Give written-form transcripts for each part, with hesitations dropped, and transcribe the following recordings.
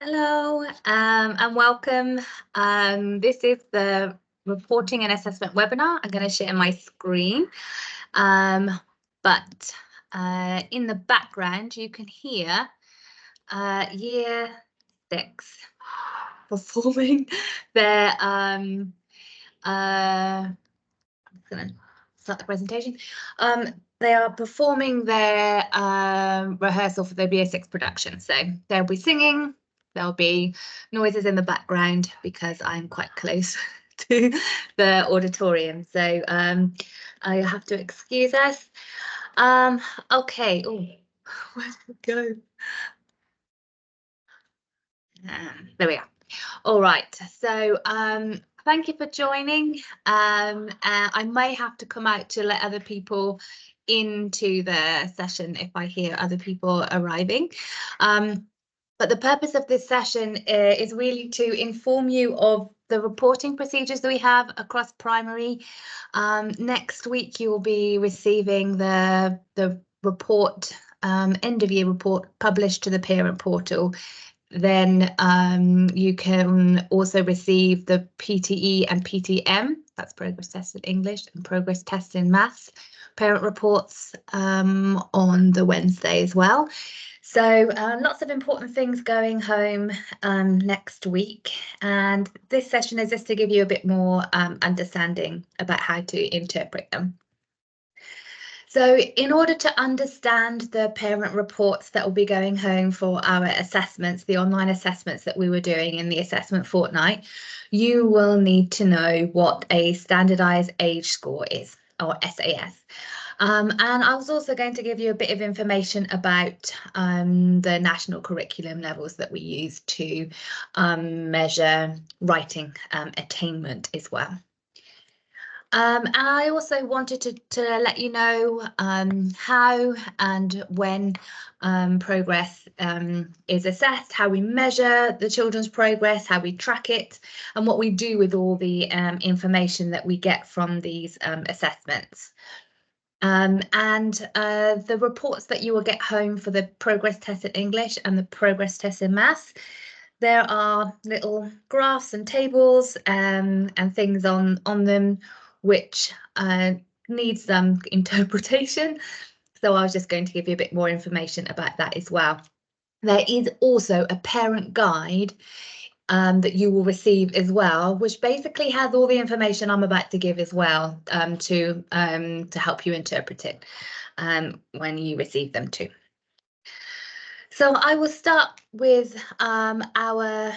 Hello, and welcome. This is the reporting and assessment webinar. I'm going to share my screen, but in the background you can hear Year 6 performing their I'm going to start the presentation. They are performing their rehearsal for their Year 6 production. So they'll be singing, there'll be noises in the background because I'm quite close to the auditorium. So I have to excuse us. Okay, oh, where did it go? There we are. All right, so thank you for joining. I may have to come out to let other people into the session if I hear other people arriving. But the purpose of this session is really to inform you of the reporting procedures that we have across primary. Next week, you'll be receiving the report, end of year report published to the parent portal. Then you can also receive the PTE and PTM, that's progress test in English and progress test in maths, parent reports on the Wednesday as well. So lots of important things going home next week. And this session is just to give you a bit more understanding about how to interpret them. So in order to understand the parent reports that will be going home for our assessments, the online assessments that we were doing in the assessment fortnight, you will need to know what a standardized age score is, or SAS. And I was also going to give you a bit of information about the national curriculum levels that we use to measure writing attainment as well. And I also wanted to let you know how and when progress is assessed, how we measure the children's progress, how we track it, and what we do with all the information that we get from these assessments. And the reports that you will get home for the progress test in English and the progress test in maths, there are little graphs and tables and things on them which needs some interpretation. So I was just going to give you a bit more information about that as well. There is also a parent guide that you will receive as well, which basically has all the information I'm about to give as well to help you interpret it when you receive them too. So I will start with our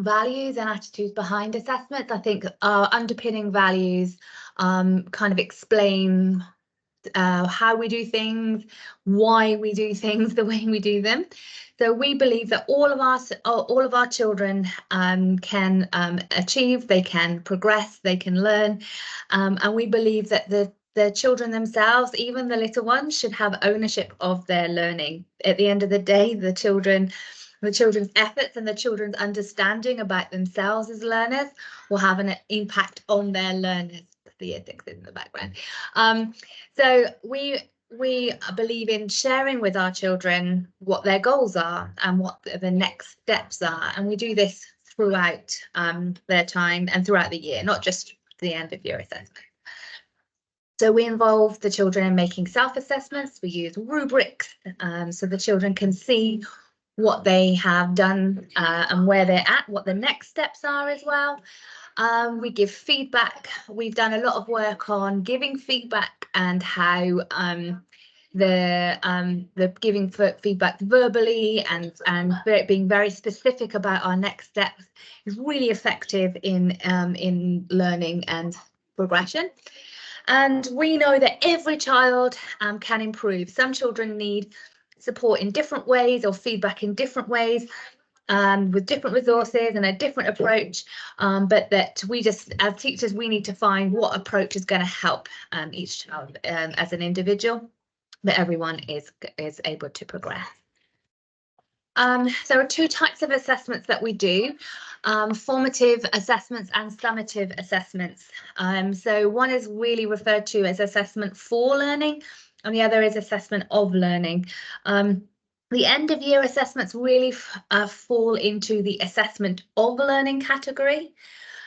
values and attitudes behind assessments. I think our underpinning values kind of explain how we do things, why we do things the way we do them. So we believe that all of our children can achieve, they can progress, they can learn, and we believe that the children themselves, even the little ones, should have ownership of their learning. At the end of the day, the children's efforts and the children's understanding about themselves as learners will have an impact on their learners. The Year 6 in the background. So we believe in sharing with our children what their goals are and what the next steps are, and we do this throughout their time and throughout the year, not just the end of year assessment. So we involve the children in making self-assessments. We use rubrics so the children can see what they have done and where they're at, what the next steps are as well. We give feedback. We've done a lot of work on giving feedback and how the giving feedback verbally and being very specific about our next steps is really effective in learning and progression. And we know that every child can improve. Some children need support in different ways or feedback in different ways. With different resources and a different approach, but that we just, as teachers, we need to find what approach is going to help each child as an individual, but everyone is able to progress. There are two types of assessments that we do, formative assessments and summative assessments. So one is really referred to as assessment for learning, and the other is assessment of learning. The end of year assessments really fall into the assessment of learning category,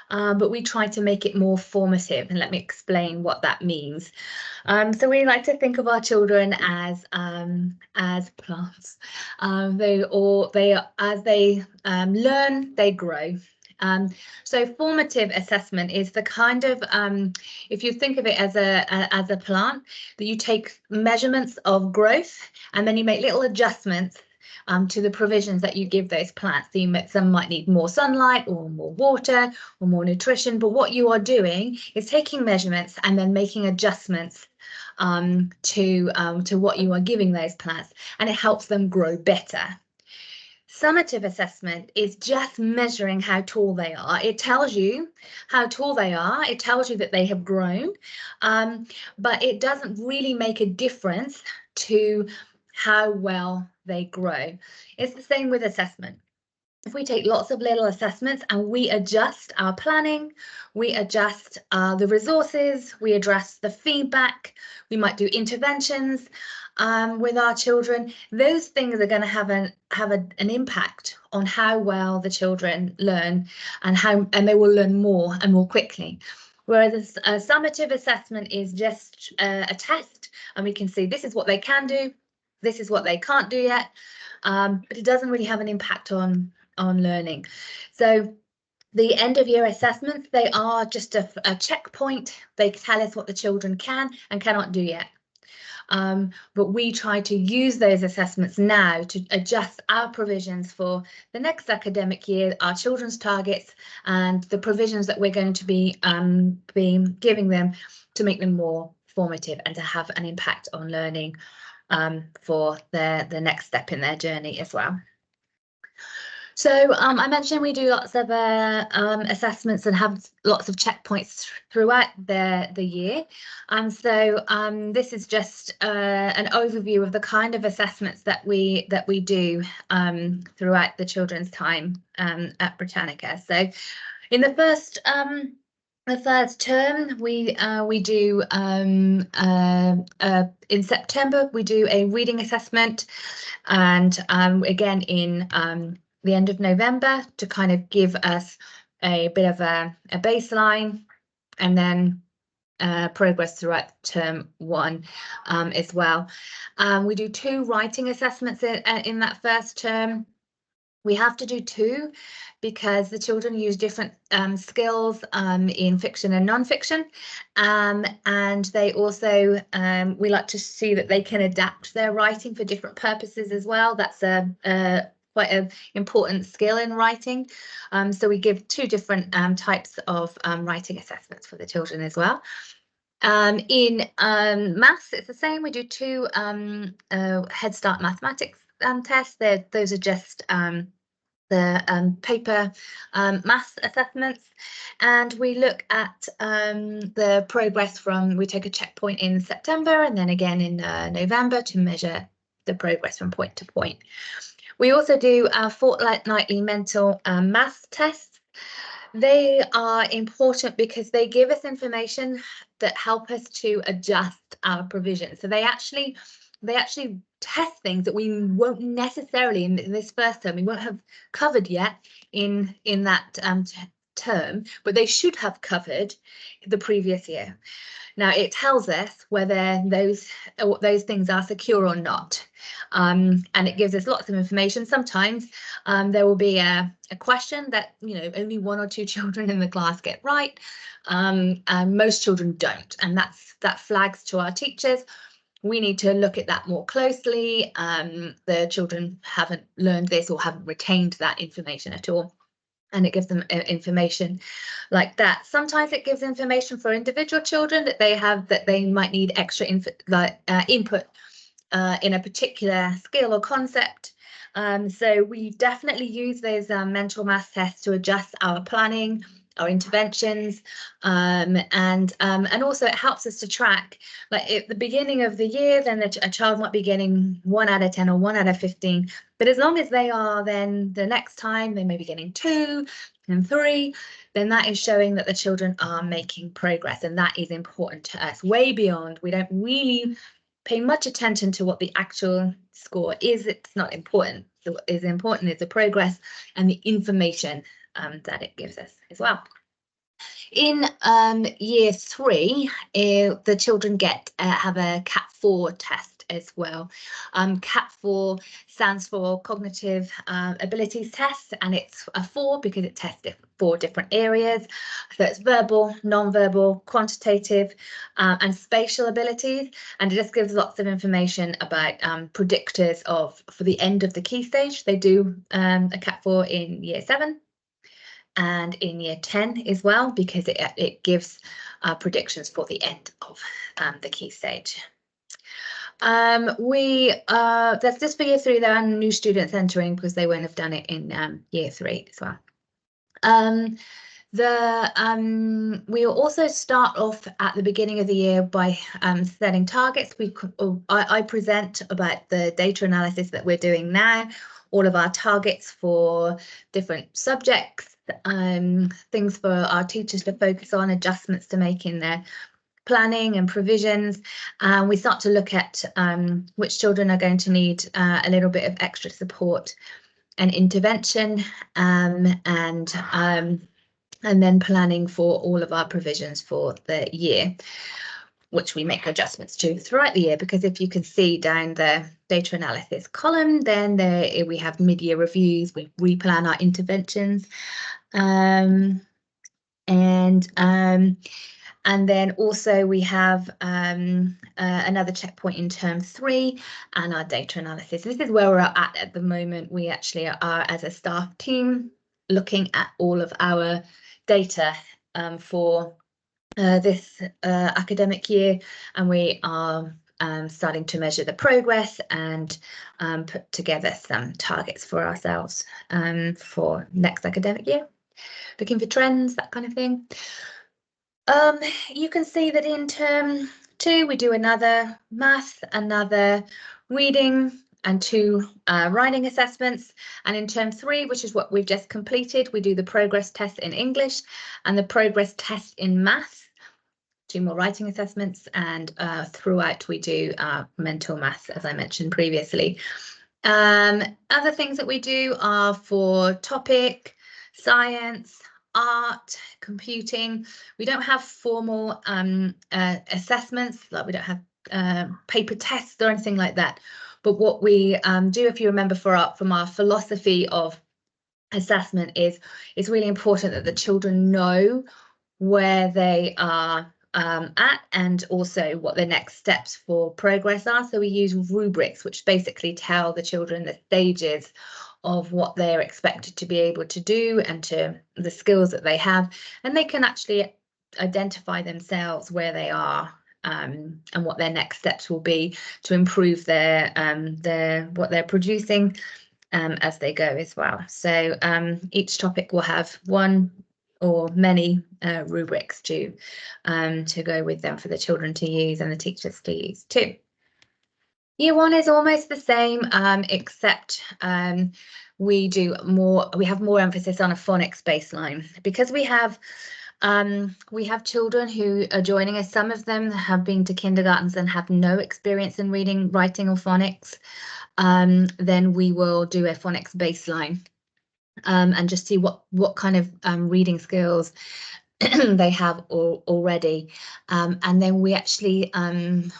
but we try to make it more formative, and let me explain what that means. So we like to think of our children as plants. As they learn, they grow. So formative assessment is the kind of, if you think of it as a plant, that you take measurements of growth and then you make little adjustments to the provisions that you give those plants. So some might need more sunlight or more water or more nutrition, but what you are doing is taking measurements and then making adjustments to what you are giving those plants, and it helps them grow better. Summative assessment is just measuring how tall they are. It tells you how tall they are. It tells you that they have grown, but it doesn't really make a difference to how well they grow. It's the same with assessment. If we take lots of little assessments and we adjust our planning, we adjust the resources, we address the feedback, we might do interventions with our children, those things are going to have an impact on how well the children learn and they will learn more and more quickly. Whereas a summative assessment is just a test, and we can see this is what they can do, this is what they can't do yet, but it doesn't really have an impact on learning. So the end of year assessments, they are just a checkpoint. They tell us what the children can and cannot do yet. But we try to use those assessments now to adjust our provisions for the next academic year, our children's targets, and the provisions that we're going to be giving them to make them more formative and to have an impact on learning for the next step in their journey as well. So I mentioned we do lots of assessments and have lots of checkpoints throughout the year. So this is just an overview of the kind of assessments that we do throughout the children's time at Britannica. So in the first term, we do in September we do a reading assessment, and again in the end of November to kind of give us a bit of a baseline, and then progress throughout term 1 as well. We do 2 writing assessments in that first term. We have to do 2 because the children use different skills in fiction and non-fiction, and they also we like to see that they can adapt their writing for different purposes as well. That's quite an important skill in writing. So we give 2 different types of writing assessments for the children as well. In maths, it's the same. We do 2 Head Start mathematics tests. Those are just the paper maths assessments, and we look at the progress we take a checkpoint in September and then again in November to measure the progress from point to point. We also do our fortnightly mental maths tests. They are important because they give us information that help us to adjust our provision. So they actually test things that we won't necessarily in this first term we won't have covered yet in that term, but they should have covered the previous year. Now it tells us whether those things are secure or not, and it gives us lots of information. Sometimes there will be a question that only 1 or 2 children in the class get right, and most children don't, and that flags to our teachers. We need to look at that more closely. The children haven't learned this or haven't retained that information at all, and it gives them information like that. Sometimes it gives information for individual children that they might need extra input in a particular skill or concept. So we definitely use those mental math tests to adjust our planning, our interventions, and also it helps us to track, like at the beginning of the year, then a child might be getting 1 out of 10 or 1 out of 15, but as long as they are, then the next time they may be getting 2 and 3, then that is showing that the children are making progress, and that is important to us, way beyond. We don't really pay much attention to what the actual score is. It's not important. So what is important is the progress and the information that it gives us as well. In year 3, the children have a CAT4 test as well. CAT4 stands for Cognitive Abilities Test, and it's a 4 because it tests 4 different areas. So it's verbal, non-verbal, quantitative, and spatial abilities, and it just gives lots of information about predictors for the end of the key stage. They do a CAT4 in year 7. And in year 10 as well, because it gives predictions for the end of the key stage. That's just for year 3. There are new students entering because they won't have done it in year 3 as well. We will also start off at the beginning of the year by setting targets. I present about the data analysis that we're doing now, all of our targets for different subjects, things for our teachers to focus on, adjustments to make in their planning and provisions. We start to look at which children are going to need a little bit of extra support and intervention, and then planning for all of our provisions for the year, which we make adjustments to throughout the year, because if you can see down the data analysis column, then we have mid-year reviews, we replan our interventions, and then also we have another checkpoint in term 3 and our data analysis. This is where we're at the moment. We actually are, as a staff team, looking at all of our data for this academic year, and we are starting to measure the progress and put together some targets for ourselves for next academic year, looking for trends, that kind of thing. You can see that in term 2 we do another math, another reading, and 2 writing assessments, and in term 3, which is what we've just completed, we do the progress test in English and the progress test in maths, 2 more writing assessments, and throughout we do mental maths, as I mentioned previously. Other things that we do are for topic, science, art, computing. We don't have formal assessments, like we don't have paper tests or anything like that. But what we do, if you remember from our philosophy of assessment, is it's really important that the children know where they are at, and also what the next steps for progress are. So we use rubrics, which basically tell the children the stages of what they're expected to be able to do and to the skills that they have, and they can actually identify themselves where they are and what their next steps will be to improve their what they're producing as they go as well. So each topic will have one or many rubrics to go with them for the children to use and the teachers to use too. Year 1 is almost the same, except we have more emphasis on a phonics baseline, because we have children who are joining us. Some of them have been to kindergartens and have no experience in reading, writing, or phonics. Then we will do a phonics baseline and just see what kind of reading skills they have already, and then we actually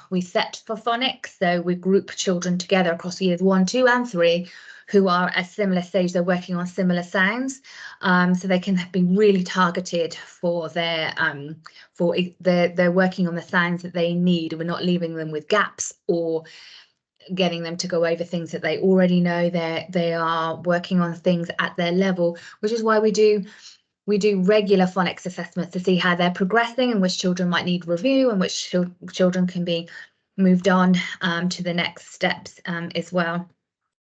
we set for phonics. So we group children together across years 1, 2, and 3 who are at a similar stage. They're working on similar sounds, so they can be really targeted for their they're working on the sounds that they need. We're not leaving them with gaps or getting them to go over things that they already know. They are working on things at their level, which is why we do regular phonics assessments to see how they're progressing and which children might need review and which children can be moved on to the next steps as well.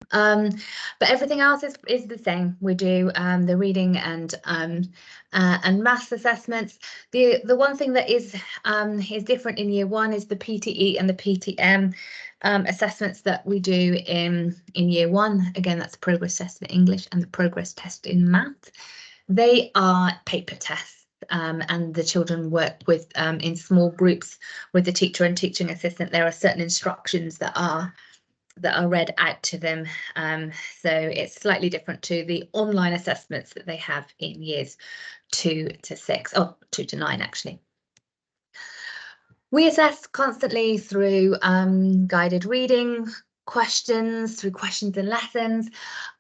But everything else is the same. We do the reading and maths assessments. The one thing that is different in year 1 is the PTE and the PTM assessments that we do in year 1. Again, that's the progress test in English and the progress test in maths. They are paper tests. and the children work with in small groups with the teacher and teaching assistant, there are certain instructions that are read out to them. So it's slightly different to the online assessments that they have in years 2 to 6, or 2 to 9 actually. We assess constantly through guided reading, questions, through questions and lessons.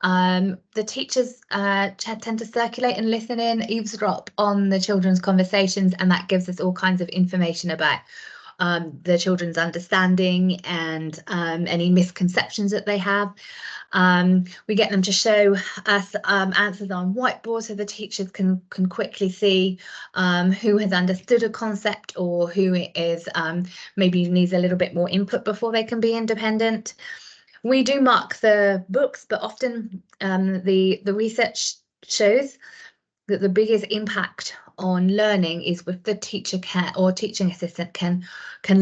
The teachers tend to circulate and listen in, eavesdrop on the children's conversations, and that gives us all kinds of information about the children's understanding and any misconceptions that they have. We get them to show us answers on whiteboard so the teachers can quickly see who has understood a concept or who is maybe needs a little bit more input before they can be independent. We do mark the books, but often the research shows that the biggest impact on learning is with the teacher or teaching assistant can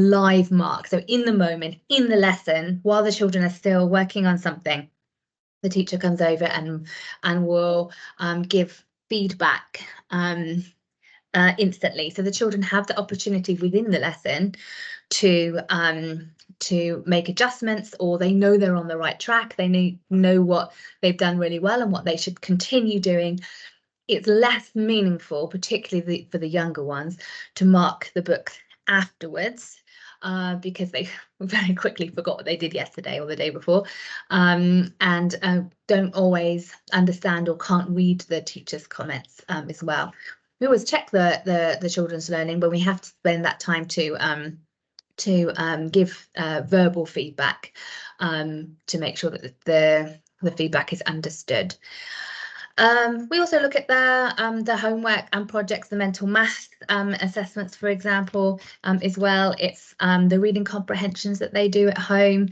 live mark. So in the moment, in the lesson, while the children are still working on something, the teacher comes over and will give feedback instantly. So the children have the opportunity within the lesson to make adjustments, or they know they're on the right track. They know what they've done really well and what they should continue doing. It's less meaningful, particularly for the younger ones, to mark the books afterwards because they very quickly forgot what they did yesterday or the day before, and don't always understand or can't read the teacher's comments as well. We always check the children's learning, but we have to spend that time to give verbal feedback to make sure that the feedback is understood. We also look at the homework and projects, the mental math assessments, for example, as well. It's the reading comprehensions that they do at home,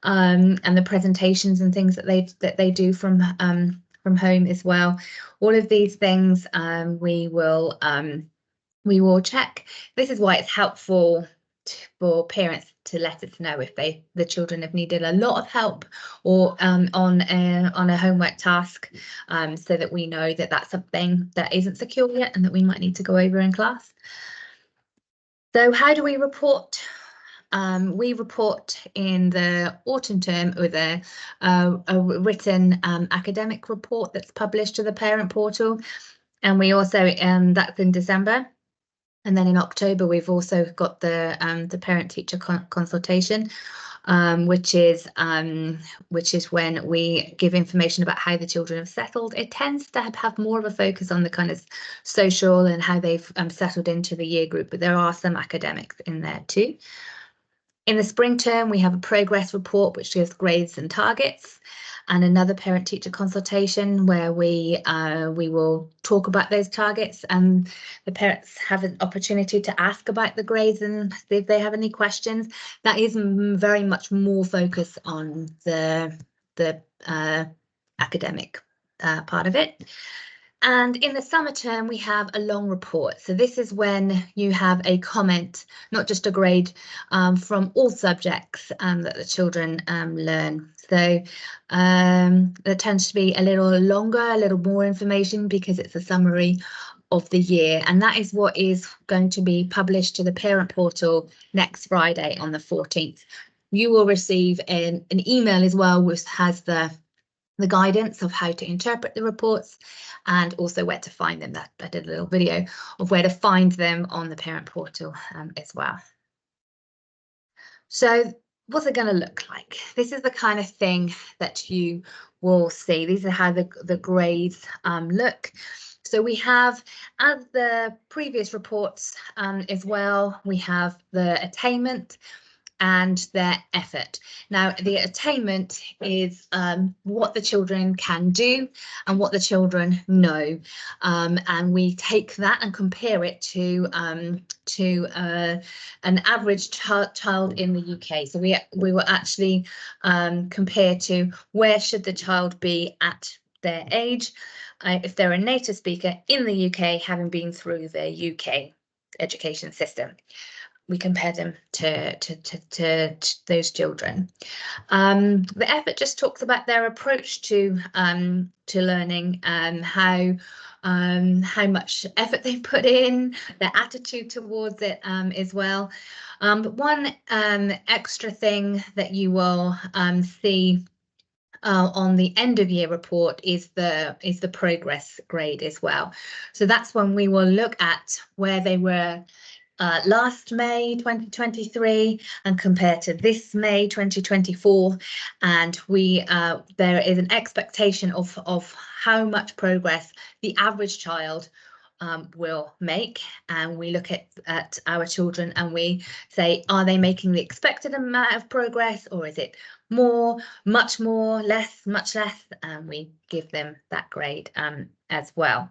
and the presentations and things that they do from home as well. All of these things we will check. This is why it's helpful for parents to let us know if the children have needed a lot of help or on a homework task, so that we know that that's something that isn't secure yet and that we might need to go over in class. So how do we report? We report in the autumn term with a written academic report that's published to the parent portal, and we also that's in December. And then in October, we've also got the parent-teacher consultation, which is when we give information about how the children have settled. It tends to have more of a focus on the kind of social and how they've settled into the year group, but there are some academics in there too. In the spring term, we have a progress report which gives grades and targets, and another parent-teacher consultation where we will talk about those targets, and the parents have an opportunity to ask about the grades and see if they have any questions. That is very much more focused on the academic part of it. And in the summer term, we have a long report. So this is when you have a comment, not just a grade, from all subjects that the children learn. So that tends to be a little longer, a little more information, because it's a summary of the year. And that is what is going to be published to the parent portal next Friday on the 14th. You will receive an email as well, which has the guidance of how to interpret the reports and also where to find them. I did a little video of where to find them on the parent portal as well. So what's it going to look like? This is the kind of thing that you will see. These are how the grades look. So we have, as the previous reports as well, we have the attainment and their effort. Now, the attainment is what the children can do and what the children know, and we take that and compare it to an average child in the UK. So we will actually compare to where should the child be at their age if they're a native speaker in the UK, having been through the UK education system. We compare them to those children. The effort just talks about their approach to learning and how how much effort they put in, their attitude towards it as well. But one extra thing that you will see on the end of year report is the progress grade as well. So that's when we will look at where they were last May 2023 and compared to this May 2024, and there is an expectation of how much progress the average child will make, and we look at our children and we say, are they making the expected amount of progress, or is it more, much more, less, much less, and we give them that grade as well.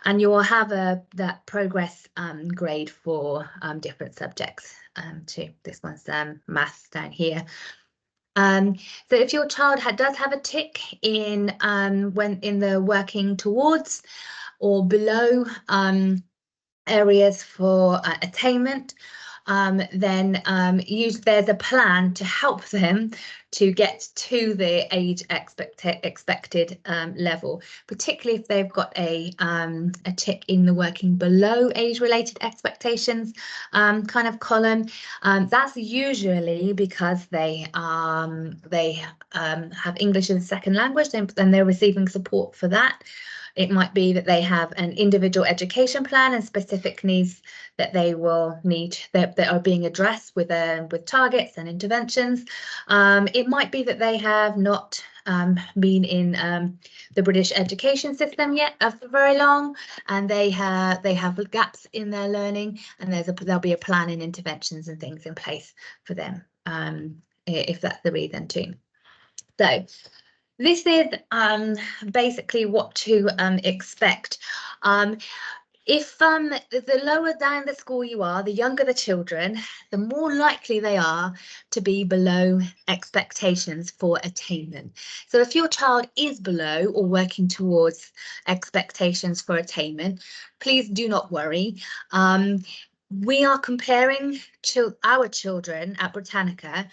And you will have that progress grade for different subjects too. This one's maths down here. So if your child does have a tick in when in the working towards or below areas for attainment, then there's a plan to help them to get to the age expected level, particularly if they've got a tick in the working below age-related expectations kind of column. That's usually because they have English as a second language, and they're receiving support for that. It might be that they have an individual education plan and specific needs that they will need that are being addressed with targets and interventions. It might be that they have not been in the British education system yet for very long, and they have gaps in their learning, and there'll be a plan and interventions and things in place for them if that's the reason too. So this is basically what to expect. If the lower down the school you are, the younger the children, the more likely they are to be below expectations for attainment. So if your child is below or working towards expectations for attainment, please do not worry. We are comparing our children at Britannica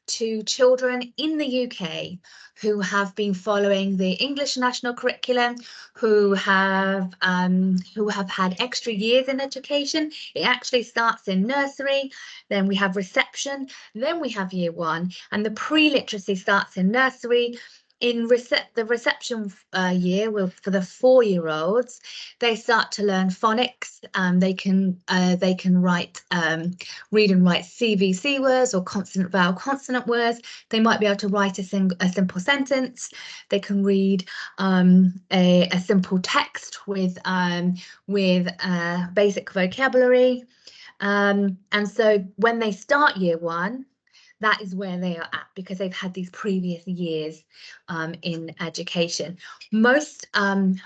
to children in the UK who have been following the English national curriculum, who have had extra years in education. It actually starts in nursery, then we have reception, then we have year one, and the pre-literacy starts in nursery. In the reception year, for the 4-year-olds, they start to learn phonics. They can write, read and write CVC words or consonant vowel consonant words. They might be able to write a simple sentence. They can read a simple text with basic vocabulary. And so when they start year one, that is where they are at because they've had these previous years in education. Most of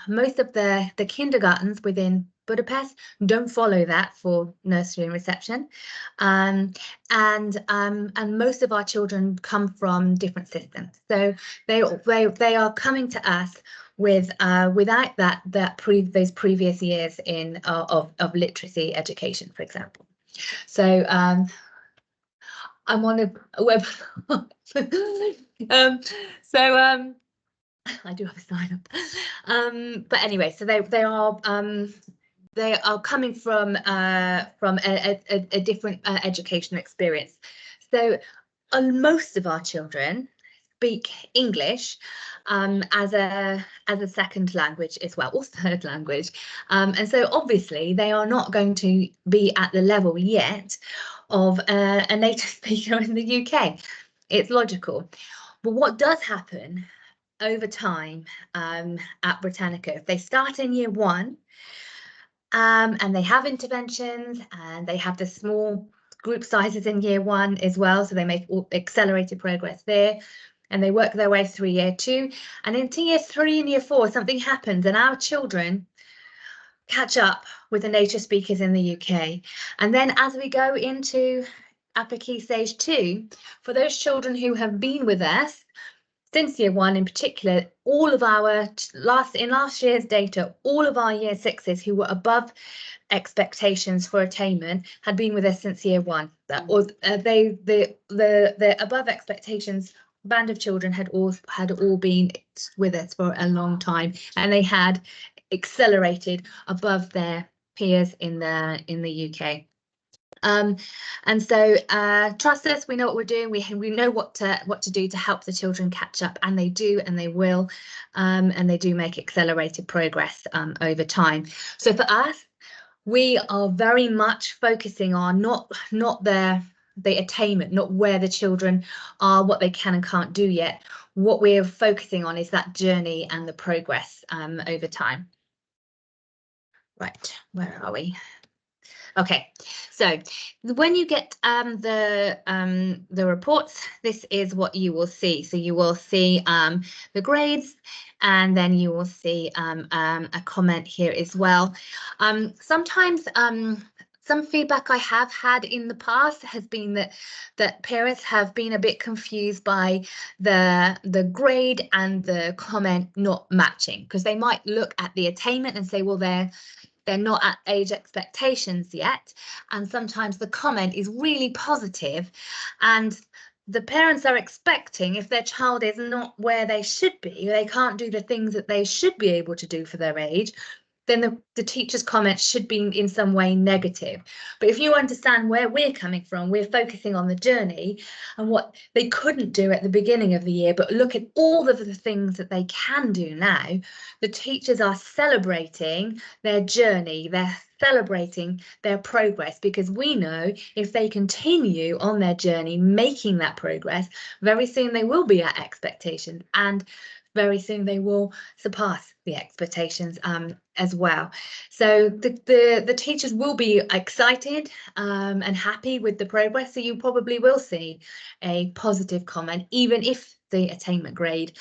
the kindergartens within Budapest don't follow that for nursery and reception, and most of our children come from different systems. So they are coming to us with without those previous years in of literacy education, for example. So I'm on a web. I do have a sign up. But anyway, so they are coming from a different educational experience. So most of our children speak English as a second language as well, or third language, and so obviously they are not going to be at the level yet of a native speaker in the UK. It's logical. But what does happen over time at Britannica, if they start in year one and they have interventions and they have the small group sizes in year one as well, so they make accelerated progress there, and they work their way through year two, and into year 3 and year 4 something happens and our children catch up with the native speakers in the UK. And then as we go into Upper Key Stage 2, for those children who have been with us since year 1 in particular, all of our last year's data, all of our year 6s who were above expectations for attainment had been with us since year 1. Or the above expectations band of children had all been with us for a long time, and they had accelerated above their peers in the UK. And so trust us, we know what we're doing. We know what to do to help the children catch up, and they do, and they will, and they do make accelerated progress over time. So for us, we are very much focusing on not the attainment, not where the children are, what they can and can't do yet. What we're focusing on is that journey and the progress over time. Right, where are we? Okay, so when you get the reports, this is what you will see. So you will see the grades, and then you will see a comment here as well. Sometimes some feedback I have had in the past has been that parents have been a bit confused by the grade and the comment not matching, because they might look at the attainment and say, well, they're not at age expectations yet. And sometimes the comment is really positive, and the parents are expecting, if their child is not where they should be, they can't do the things that they should be able to do for their age, then the teacher's comment should be in some way negative. But if you understand where we're coming from, we're focusing on the journey and what they couldn't do at the beginning of the year, but look at all of the things that they can do now. The teachers are celebrating their journey, they're celebrating their progress, because we know if they continue on their journey making that progress, very soon they will be at expectations, and very soon they will surpass the expectations as well. So the teachers will be excited and happy with the progress. So you probably will see a positive comment, even if the attainment grade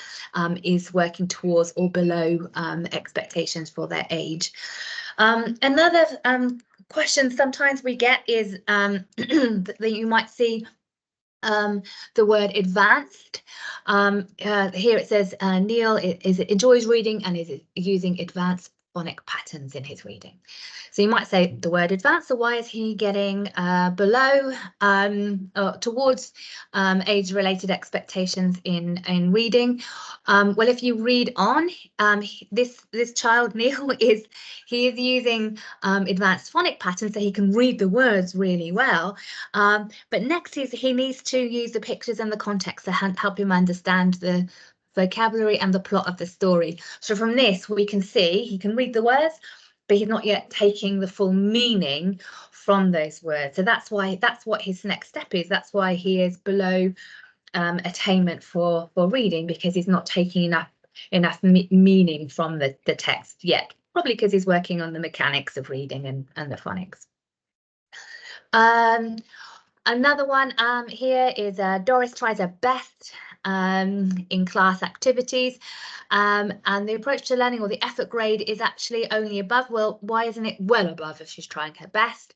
is working towards or below expectations for their age. Another question sometimes we get is that you might see the word advanced. Here it says Neil enjoys reading and is using advanced phonic patterns in his reading. So you might say the word advanced, so why is he getting below towards age-related expectations in reading? Well, if you read on, this child, Neil, is using advanced phonic patterns, so he can read the words really well. But next he needs to use the pictures and the context to help him understand the vocabulary and the plot of the story. So from this, we can see he can read the words, but he's not yet taking the full meaning from those words. So that's what his next step is. That's why he is below attainment for reading, because he's not taking enough meaning from the text yet, probably because he's working on the mechanics of reading and the phonics. Another one here is Doris tries her best in class activities, and the approach to learning, or the effort grade, is actually only above. Well, why isn't it well above if she's trying her best?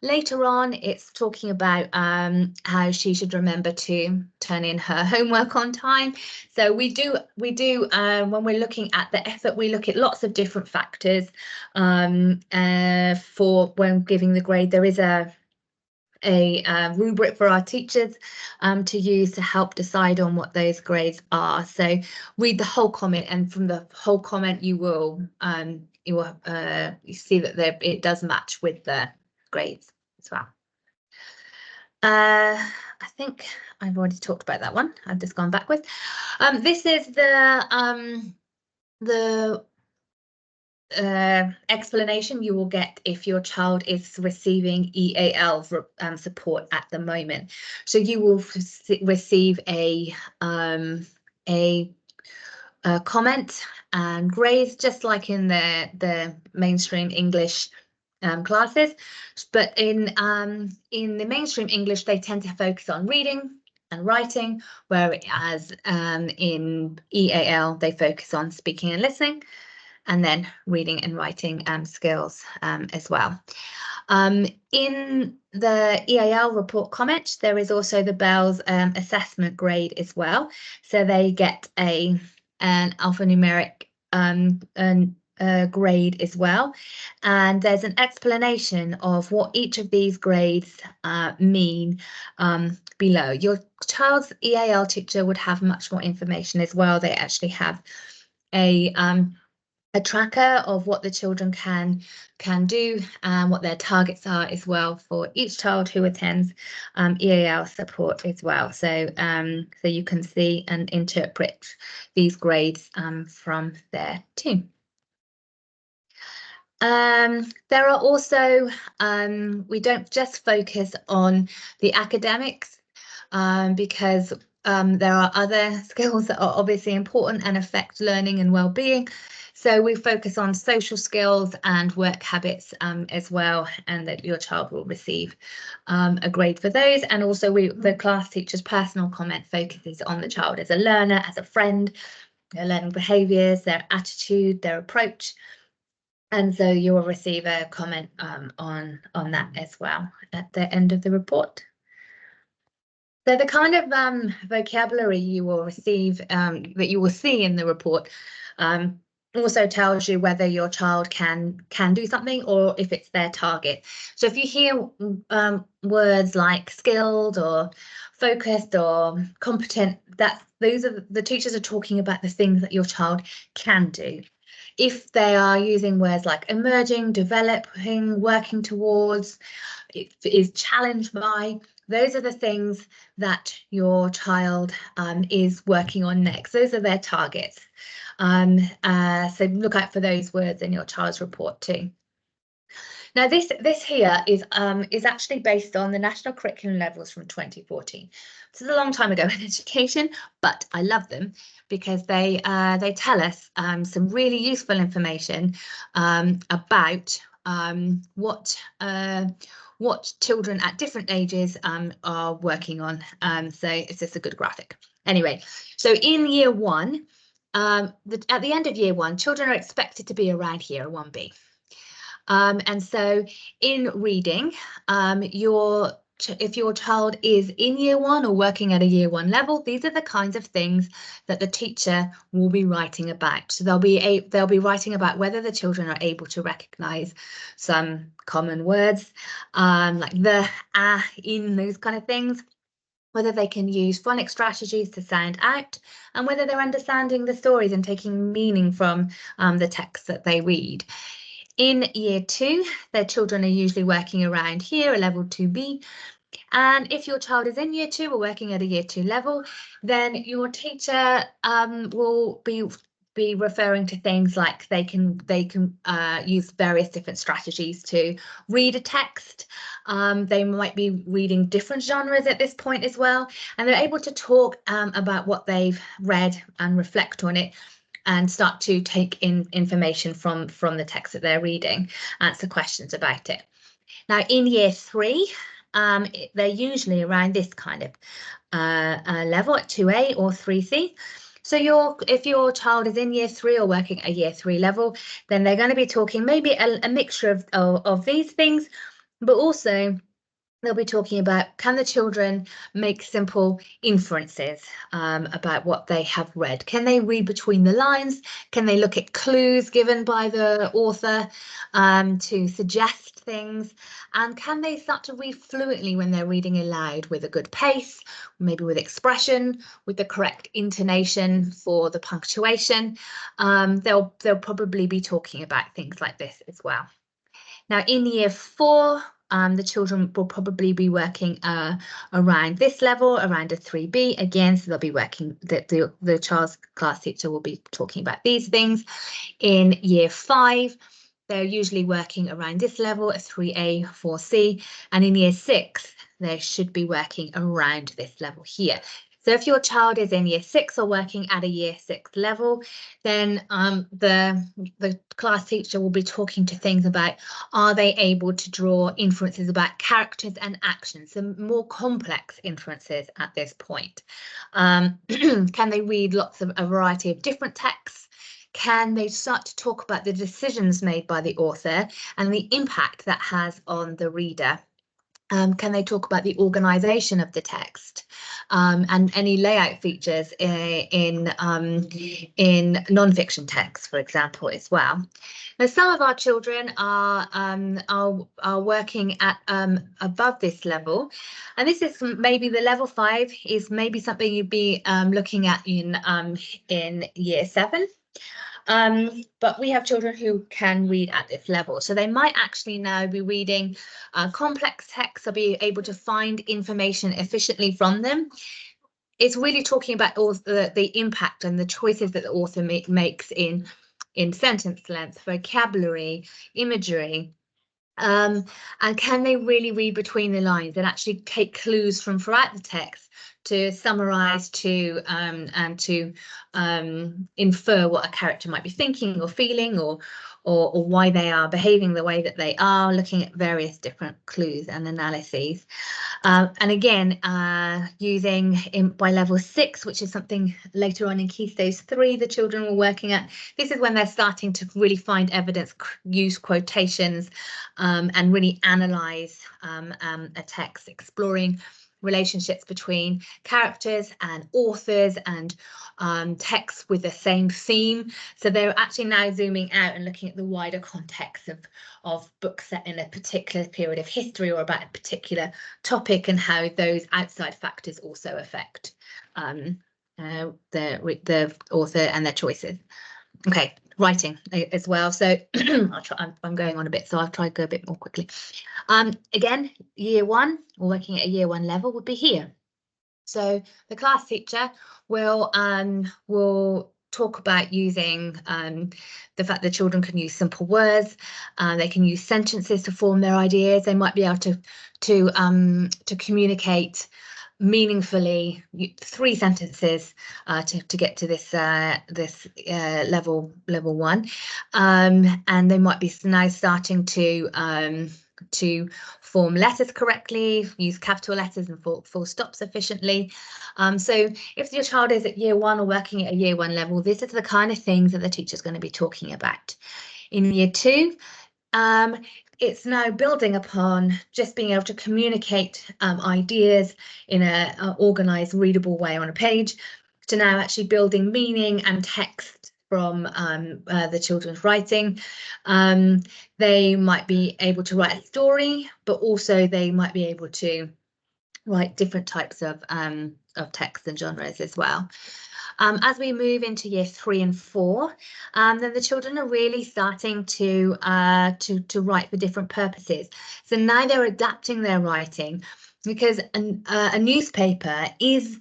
Later on, it's talking about how she should remember to turn in her homework on time. So we do when we're looking at the effort, we look at lots of different factors for when giving the grade. There is a rubric for our teachers to use to help decide on what those grades are. So read the whole comment, and from the whole comment you will see that it does match with the grades as well. I think I've already talked about that one. I've just gone backwards. This is the explanation you will get if your child is receiving EAL support at the moment. So you will receive a comment and grades, just like in the mainstream English classes, but in the mainstream English they tend to focus on reading and writing, whereas in EAL they focus on speaking and listening, and then reading and writing skills as well. In the EAL report comment, there is also the BELS assessment grade as well. So they get an alphanumeric grade as well. And there's an explanation of what each of these grades mean below. Your child's EAL teacher would have much more information as well. They actually have a a tracker of what the children can do and what their targets are as well for each child who attends EAL support as well. So so you can see and interpret these grades from there too. There are also, we don't just focus on the academics because there are other skills that are obviously important and affect learning and well-being. So we focus on social skills and work habits as well, and that your child will receive a grade for those. And also the class teacher's personal comment focuses on the child as a learner, as a friend, their learning behaviours, their attitude, their approach. And so you will receive a comment on that as well at the end of the report. So the kind of vocabulary you will receive, that you will see in the report, also tells you whether your child can do something or if it's their target. So if you hear words like skilled or focused or competent, those are the teachers are talking about the things that your child can do. If they are using words like emerging, developing, working towards, is challenged by, those are the things that your child is working on next. Those are their targets. So look out for those words in your child's report too. Now this here is actually based on the national curriculum levels from 2014. This is a long time ago in education, but I love them because they tell us some really useful information about what children at different ages are working on. So it's just a good graphic. Anyway, so in year one, at the end of year one, children are expected to be around here, 1B. And so in reading, if your child is in year one or working at a year one level, these are the kinds of things that the teacher will be writing about. So they'll be writing about whether the children are able to recognise some common words like the, in, those kind of things, whether they can use phonic strategies to sound out, and whether they're understanding the stories and taking meaning from the text that they read. In year two, their children are usually working around here, a level 2B. And if your child is in year two or working at a year two level, then your teacher will be referring to things like they can use various different strategies to read a text. They might be reading different genres at this point as well, and they're able to talk about what they've read and reflect on it and start to take in information from the text that they're reading, answer questions about it. Now in year three, they're usually around this kind of level at 2A or 3C. So if your child is in year three or working at a year three level, then they're going to be talking maybe a mixture of these things, but also they'll be talking about, can the children make simple inferences about what they have read? Can they read between the lines? Can they look at clues given by the author to suggest things? And can they start to read fluently when they're reading aloud with a good pace, maybe with expression, with the correct intonation for the punctuation? They'll probably be talking about things like this as well. Now in year four, the children will probably be working around this level, around a 3B again, so they'll be working, the child's class teacher will be talking about these things. In year five, they're usually working around this level, a 3A, 4C, and in year six, they should be working around this level here. So if your child is in year six or working at a year six level, then the class teacher will be talking to things about, are they able to draw inferences about characters and actions, so more complex inferences at this point. Can they read a variety of different texts? Can they start to talk about the decisions made by the author and the impact that has on the reader? Can they talk about the organisation of the text and any layout features in non-fiction text, for example, as well? Now, some of our children are working at above this level, and this is maybe the level 5 is maybe something you'd be looking at in year 7. But we have children who can read at this level. So they might actually now be reading complex texts or be able to find information efficiently from them. It's really talking about all the impact and the choices that the author makes in sentence length, vocabulary, imagery. And can they really read between the lines and actually take clues from throughout the text to summarize and to infer what a character might be thinking or feeling, or why they are behaving the way that they are, looking at various different clues and analyses. And again, using by level 6, which is something later on in Key Stage 3 the children were working at. This is when they're starting to really find evidence, use quotations, and really analyze a text, exploring relationships between characters and authors and texts with the same theme. So they're actually now zooming out and looking at the wider context of books set in a particular period of history or about a particular topic, and how those outside factors also affect the author and their choices. Okay, writing as well. So I'm going on a bit, so I'll try to go a bit more quickly. Again, year 1, or working at a year 1 level, would be here. So the class teacher will talk about using the fact that children can use simple words. They can use sentences to form their ideas. They might be able to communicate meaningfully 3 sentences to get to this level 1, and they might be now starting to form letters correctly, use capital letters and full stops efficiently. So if your child is at year 1 or working at a year 1 level, this is the kind of things that the teacher's going to be talking about. In year 2, it's now building upon just being able to communicate ideas in a organized, readable way on a page, to now actually building meaning and text from the children's writing. They might be able to write a story, but also they might be able to write different types of texts and genres as well. As we move into year 3 and 4, then the children are really starting to write for different purposes. So now they're adapting their writing, because a newspaper is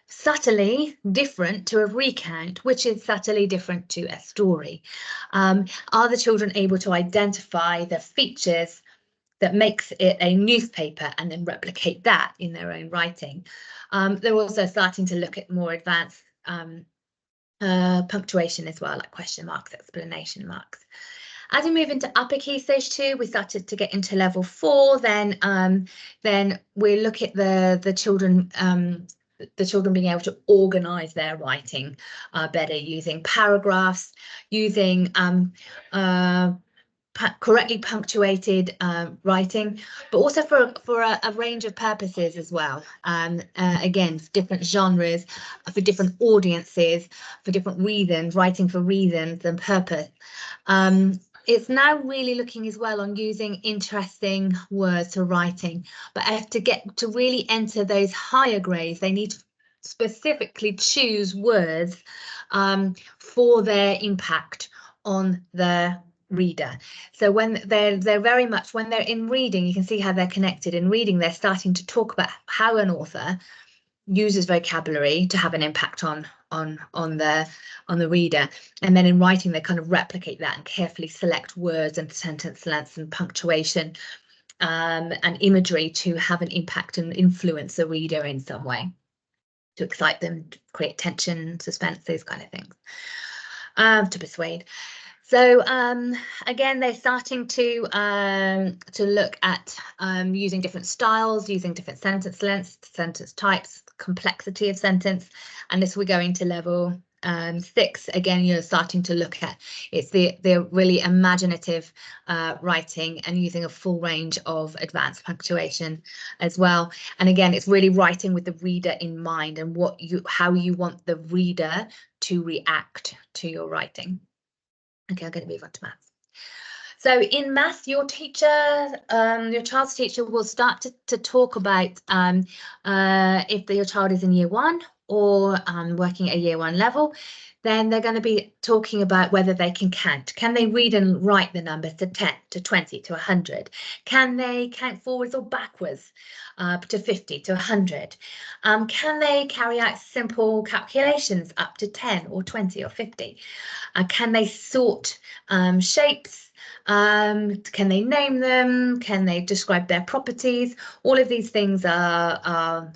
subtly different to a recount, which is subtly different to a story. Are the children able to identify the features that makes it a newspaper and then replicate that in their own writing? They're also starting to look at more advanced punctuation as well, like question marks, explanation marks. As we move into upper Key Stage 2, we started to get into level 4. Then we look at the children being able to organize their writing better, using paragraphs, using correctly punctuated writing, but also for a range of purposes as well. Again, different genres, for different audiences, for different reasons, writing for reasons and purpose. It's now really looking as well on using interesting words to writing, but to get to really enter those higher grades, they need to specifically choose words for their impact on the reader. So when they're very much, when they're in reading, you can see how they're connected. In reading, they're starting to talk about how an author uses vocabulary to have an impact on the reader, and then in writing they kind of replicate that and carefully select words and sentence lengths and punctuation and imagery to have an impact and influence the reader in some way, to excite them, to create tension, suspense, those kind of things, to persuade. So again, they're starting to look at using different styles, using different sentence lengths, sentence types, complexity of sentence, and as we're going to level 6, again, you're starting to look at it's the really imaginative writing and using a full range of advanced punctuation as well. And again, it's really writing with the reader in mind and how you want the reader to react to your writing. Okay, I'm going to move on to maths. So in maths, your child's teacher will start to talk about if your child is in year 1 or working at a year 1 level, then they're going to be talking about whether they can count. Can they read and write the numbers to 10, to 20, to 100? Can they count forwards or backwards to 50, to 100? Can they carry out simple calculations up to 10 or 20 or 50? Can they sort shapes? Can they name them? Can they describe their properties? All of these things are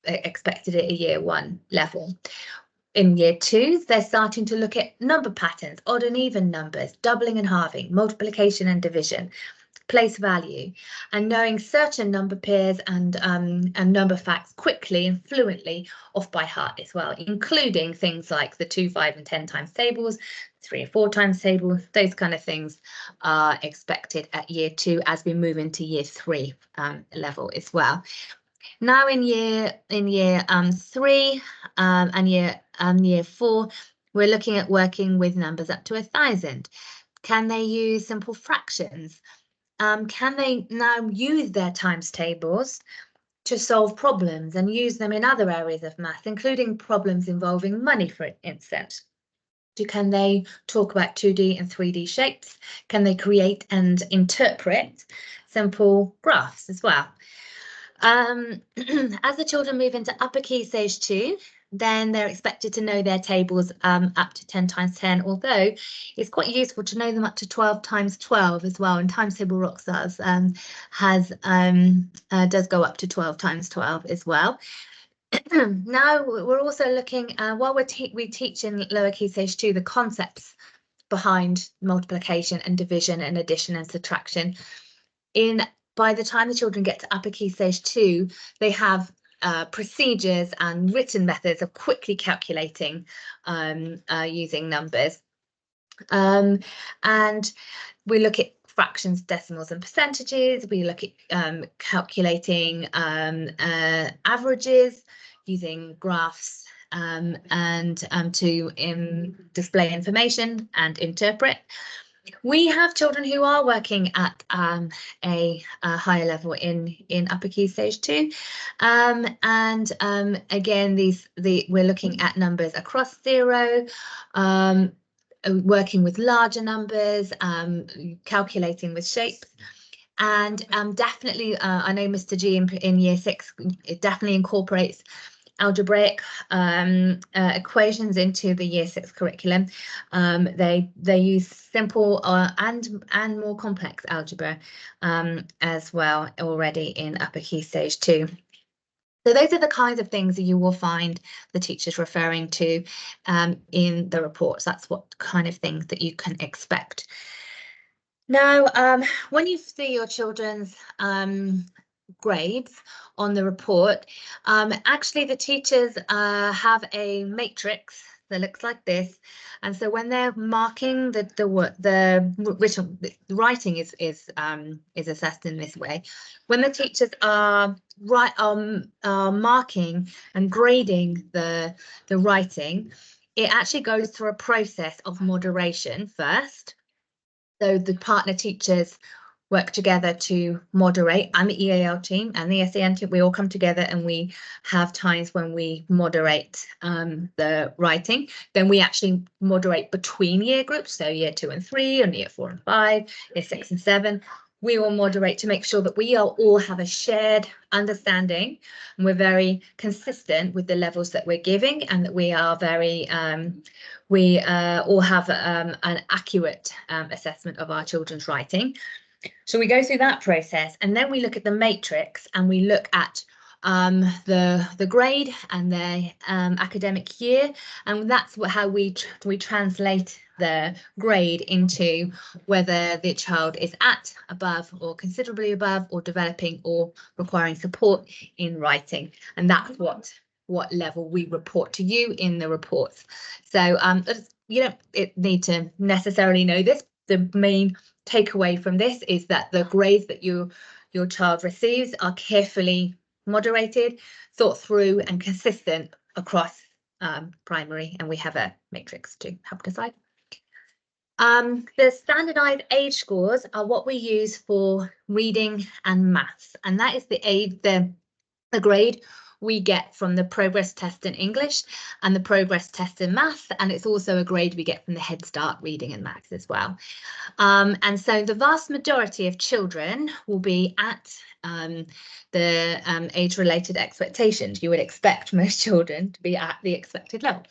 expected at a year 1 level. In year 2, they're starting to look at number patterns, odd and even numbers, doubling and halving, multiplication and division, place value, and knowing certain number pairs and number facts quickly and fluently off by heart as well, including things like the 2, 5 and 10 times tables, 3 and 4 times tables. Those kind of things are expected at year 2 as we move into year 3 level as well. Now in year 3 and year 4, we're looking at working with numbers up to 1,000. Can they use simple fractions? Can they now use their times tables to solve problems and use them in other areas of math, including problems involving money, for instance? Can they talk about 2D and 3D shapes? Can they create and interpret simple graphs as well? As the children move into upper key stage 2, then they're expected to know their tables up to 10 times 10, although it's quite useful to know them up to 12 times 12 as well. And Times Table Rockstars does go up to 12 times 12 as well. Now we're also looking, while we teach in lower key stage 2 the concepts behind multiplication and division and addition and subtraction. By the time the children get to upper key stage 2, they have procedures and written methods of quickly calculating using numbers. And we look at fractions, decimals and percentages. We look at calculating averages using graphs and to display information and interpret. We have children who are working at a higher level in upper key stage 2, and again we're looking at numbers across 0, working with larger numbers, calculating with shapes. And definitely, I know Mr. G in year 6, it definitely incorporates algebraic equations into the year 6 curriculum. They use simple and more complex algebra as well already in upper key stage 2. So those are the kinds of things that you will find the teachers referring to in the reports. That's what kind of things that you can expect. Now, when you see your children's grades on the report, actually the teachers have a matrix that looks like this, and so when they're marking the writing is assessed in this way. When the teachers are marking and grading the writing, it actually goes through a process of moderation first. So the partner teachers work together to moderate, and the EAL team and the SEN team, we all come together and we have times when we moderate the writing. Then we actually moderate between year groups, so year 2 and 3 and year 4 and 5, year 6 and 7. We will moderate to make sure that we all have a shared understanding and we're very consistent with the levels that we're giving, and that we are very we all have an accurate assessment of our children's writing. So we go through that process, and then we look at the matrix and we look at the grade and the academic year, and that's how we translate the grade into whether the child is at, above, or considerably above, or developing, or requiring support in writing. And that's what level we report to you in the reports. So you don't need to necessarily know this. The main takeaway from this is that the grades that your child receives are carefully moderated, thought through, and consistent across primary, and we have a matrix to help decide. The standardized age scores are what we use for reading and maths, and that is the grade we get from the progress test in English and the progress test in maths, and it's also a grade we get from the Head Start reading and maths as well. And so the vast majority of children will be at the age-related expectations. You would expect most children to be at the expected level.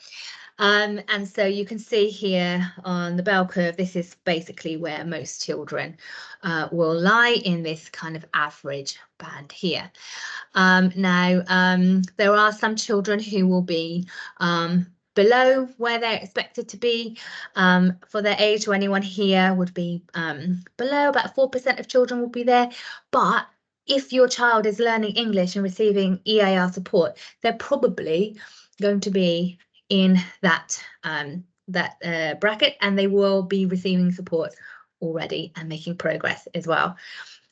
And so you can see here on the bell curve, this is basically where most children will lie in this kind of average band here. Now, there are some children who will be below where they're expected to be for their age. So anyone here would be below, about 4% of children will be there. But if your child is learning English and receiving EAR support, they're probably going to be in that bracket, and they will be receiving support already and making progress as well.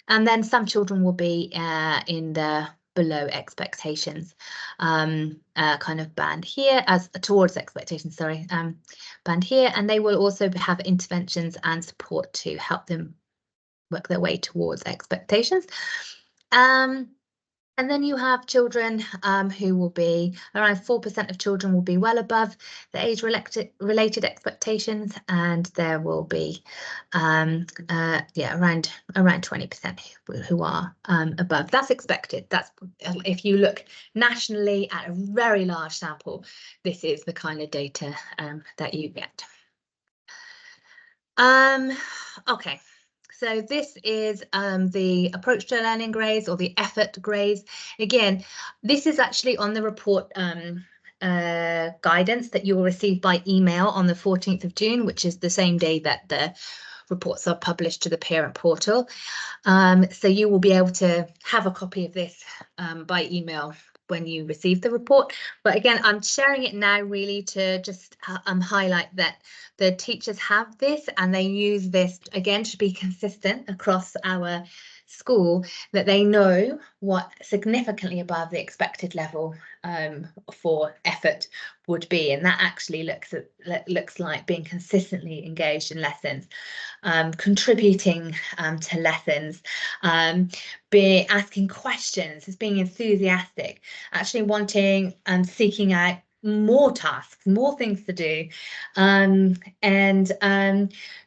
And then some children will be in the below expectations kind of band here, as towards expectations, sorry, band here, and they will also have interventions and support to help them work their way towards expectations. And then you have children who will be around 4% of children will be well above the age-related expectations, and there will be around 20% who are above. That's expected. That's if you look nationally at a very large sample, this is the kind of data that you get. Okay. So this is the approach to learning grades, or the effort grades. Again, this is actually on the report guidance that you will receive by email on the 14th of June, which is the same day that the reports are published to the parent portal. So you will be able to have a copy of this by email when you receive the report. But again, I'm sharing it now really to just highlight that the teachers have this, and they use this again to be consistent across our school, that they know what significantly above the expected level for effort would be, and that actually looks like being consistently engaged in lessons, contributing to lessons, be asking questions, as being enthusiastic, actually wanting and seeking out more tasks, more things to do, and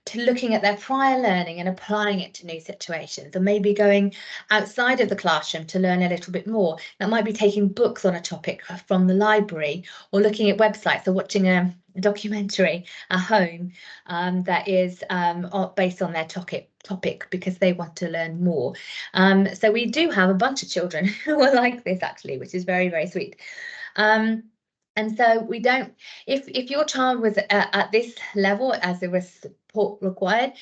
to looking at their prior learning and applying it to new situations, and maybe going outside of the classroom to learn a little bit more. That might be taking books on a topic from the library, or looking at websites, or watching a documentary at home that is based on their topic because they want to learn more. So we do have a bunch of children who are like this, actually, which is very, very sweet. And so we don't, if your child was at this level as the support required,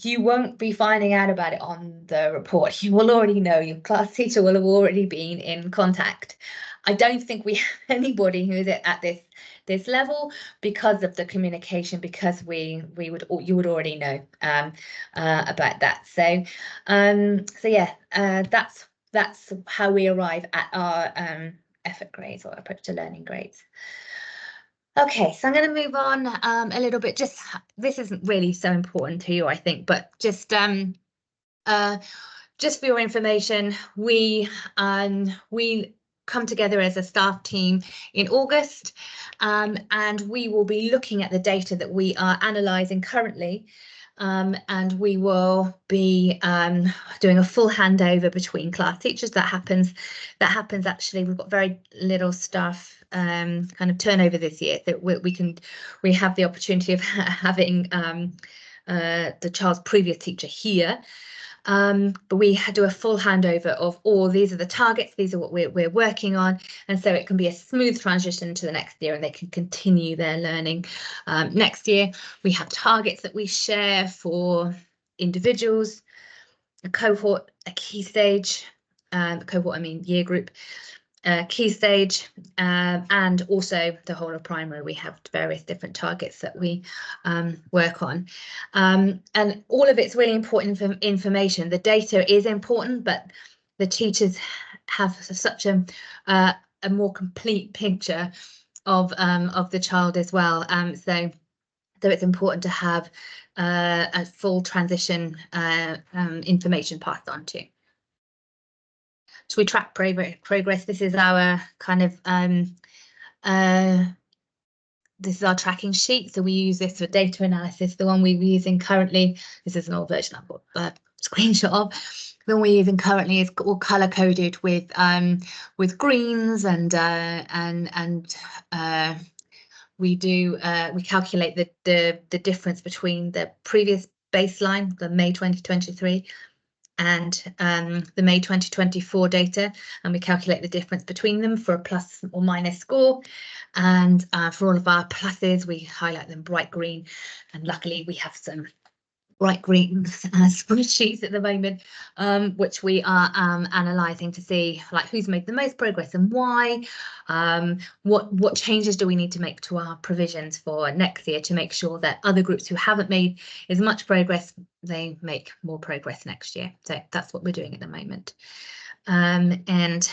you won't be finding out about it on the report. You will already know, your class teacher will have already been in contact. I don't think we have anybody who is at this level because of the communication, because you would already know about that. So yeah, that's how we arrive at our effort grades, or approach to learning grades. Okay, so I'm going to move on a little bit. Just this isn't really so important to you, I think, but just for your information, we come together as a staff team in August, and we will be looking at the data that we are analysing currently. And we will be doing a full handover between class teachers. That happens actually. We've got very little staff kind of turnover this year, that we have the opportunity of having the child's previous teacher here. But we do a full handover of all these are the targets, these are what we're working on, and so it can be a smooth transition to the next year, and they can continue their learning next year. We have targets that we share for individuals, a cohort, a key stage, cohort I mean year group, key stage, and also the whole of primary. We have various different targets that we work on, and all of it's really important information. The data is important, but the teachers have such a more complete picture of the child as well. So it's important to have a full transition information passed on to. So we track progress. This is our kind of this is our tracking sheet. So we use this for data analysis. The one we're using currently, this is an old version I've got a screenshot of. The one we're using currently is all color coded with greens and we calculate the difference between the previous baseline, the May 2023, and the May 2024 data, and we calculate the difference between them for a plus or minus score. And for all of our pluses, we highlight them bright green, and luckily we have some bright green spreadsheets at the moment, which we are analysing to see like who's made the most progress and why. What changes do we need to make to our provisions for next year to make sure that other groups who haven't made as much progress, they make more progress next year. So that's what we're doing at the moment. And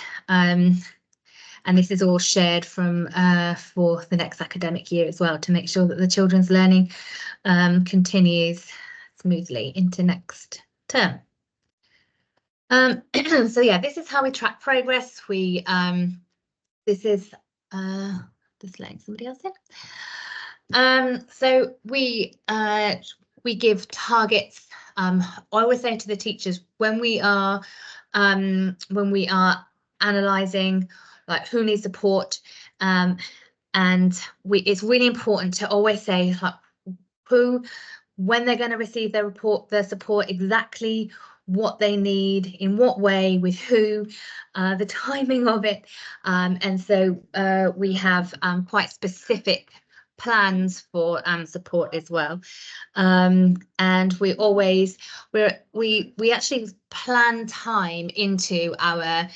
this is all shared from for the next academic year as well, to make sure that the children's learning continues smoothly into next term. So yeah, this is how we track progress. We this is just letting somebody else in. So we give targets. I always say to the teachers when we are analysing like who needs support, and it's really important to always say like who, when they're going to receive their support, exactly what they need, in what way, with who, the timing of it, and so we have quite specific plans for support as well, and we actually plan time into our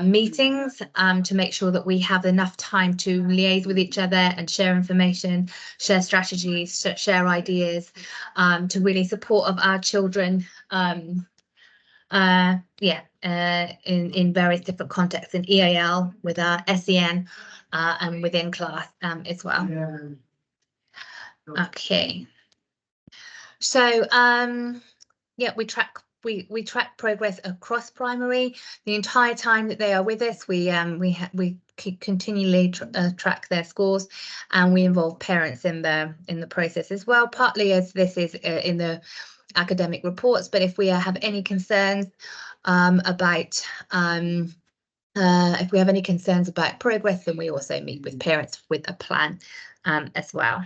meetings to make sure that we have enough time to liaise with each other and share information, share strategies, share ideas, to really support of our children in various different contexts, in EAL, with our SEN, and within class as well. Yeah. Okay. So yeah, we track progress across primary the entire time that they are with us. We continually track their scores, and we involve parents in the process as well, partly as this is in the academic reports, but if we have any concerns about progress, then we also meet with parents with a plan as well.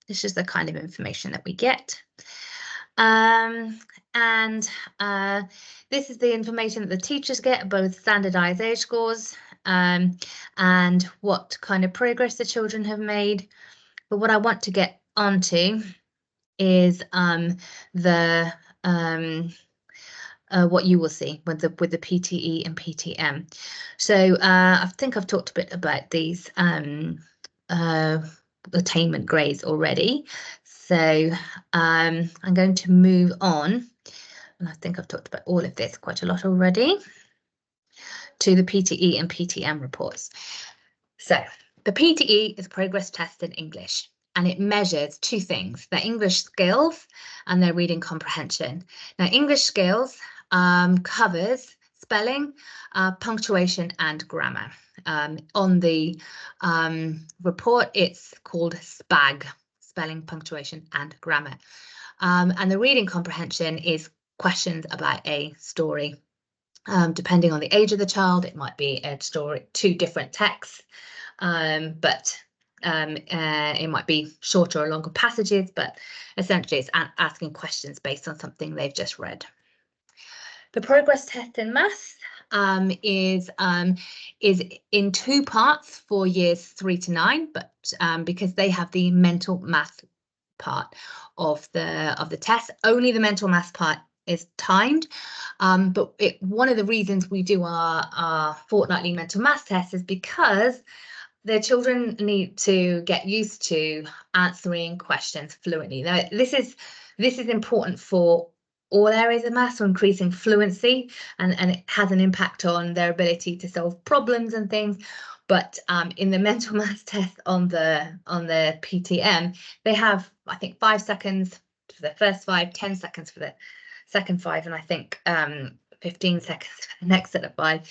This is the kind of information that we get. And this is the information that the teachers get, both standardized age scores and what kind of progress the children have made. But what I want to get onto is what you will see with the PTE and PTM. So I think I've talked a bit about these attainment grades already. So I'm going to move on, and I think I've talked about all of this quite a lot already, to the PTE and PTM reports. So the PTE is progress test in English, and it measures two things: their English skills and their reading comprehension. Now, English skills covers spelling, punctuation, and grammar. On the report, it's called SPAG, spelling, punctuation, and grammar. And the reading comprehension is questions about a story. Depending on the age of the child, it might be a story, two different texts, but it might be shorter or longer passages, but essentially it's asking questions based on something they've just read. The progress test in maths is in two parts for years 3 to 9, but because they have the mental math part of the test, only the mental math part is timed. But one of the reasons we do our fortnightly mental math test is because the children need to get used to answering questions fluently. Now, this is important for all areas of maths, for increasing fluency, and it has an impact on their ability to solve problems and things. But in the mental maths test on the PTM, they have, I think, 5 seconds for the first 5, 10 seconds for the second 5, and I think 15 seconds for the next set of 5.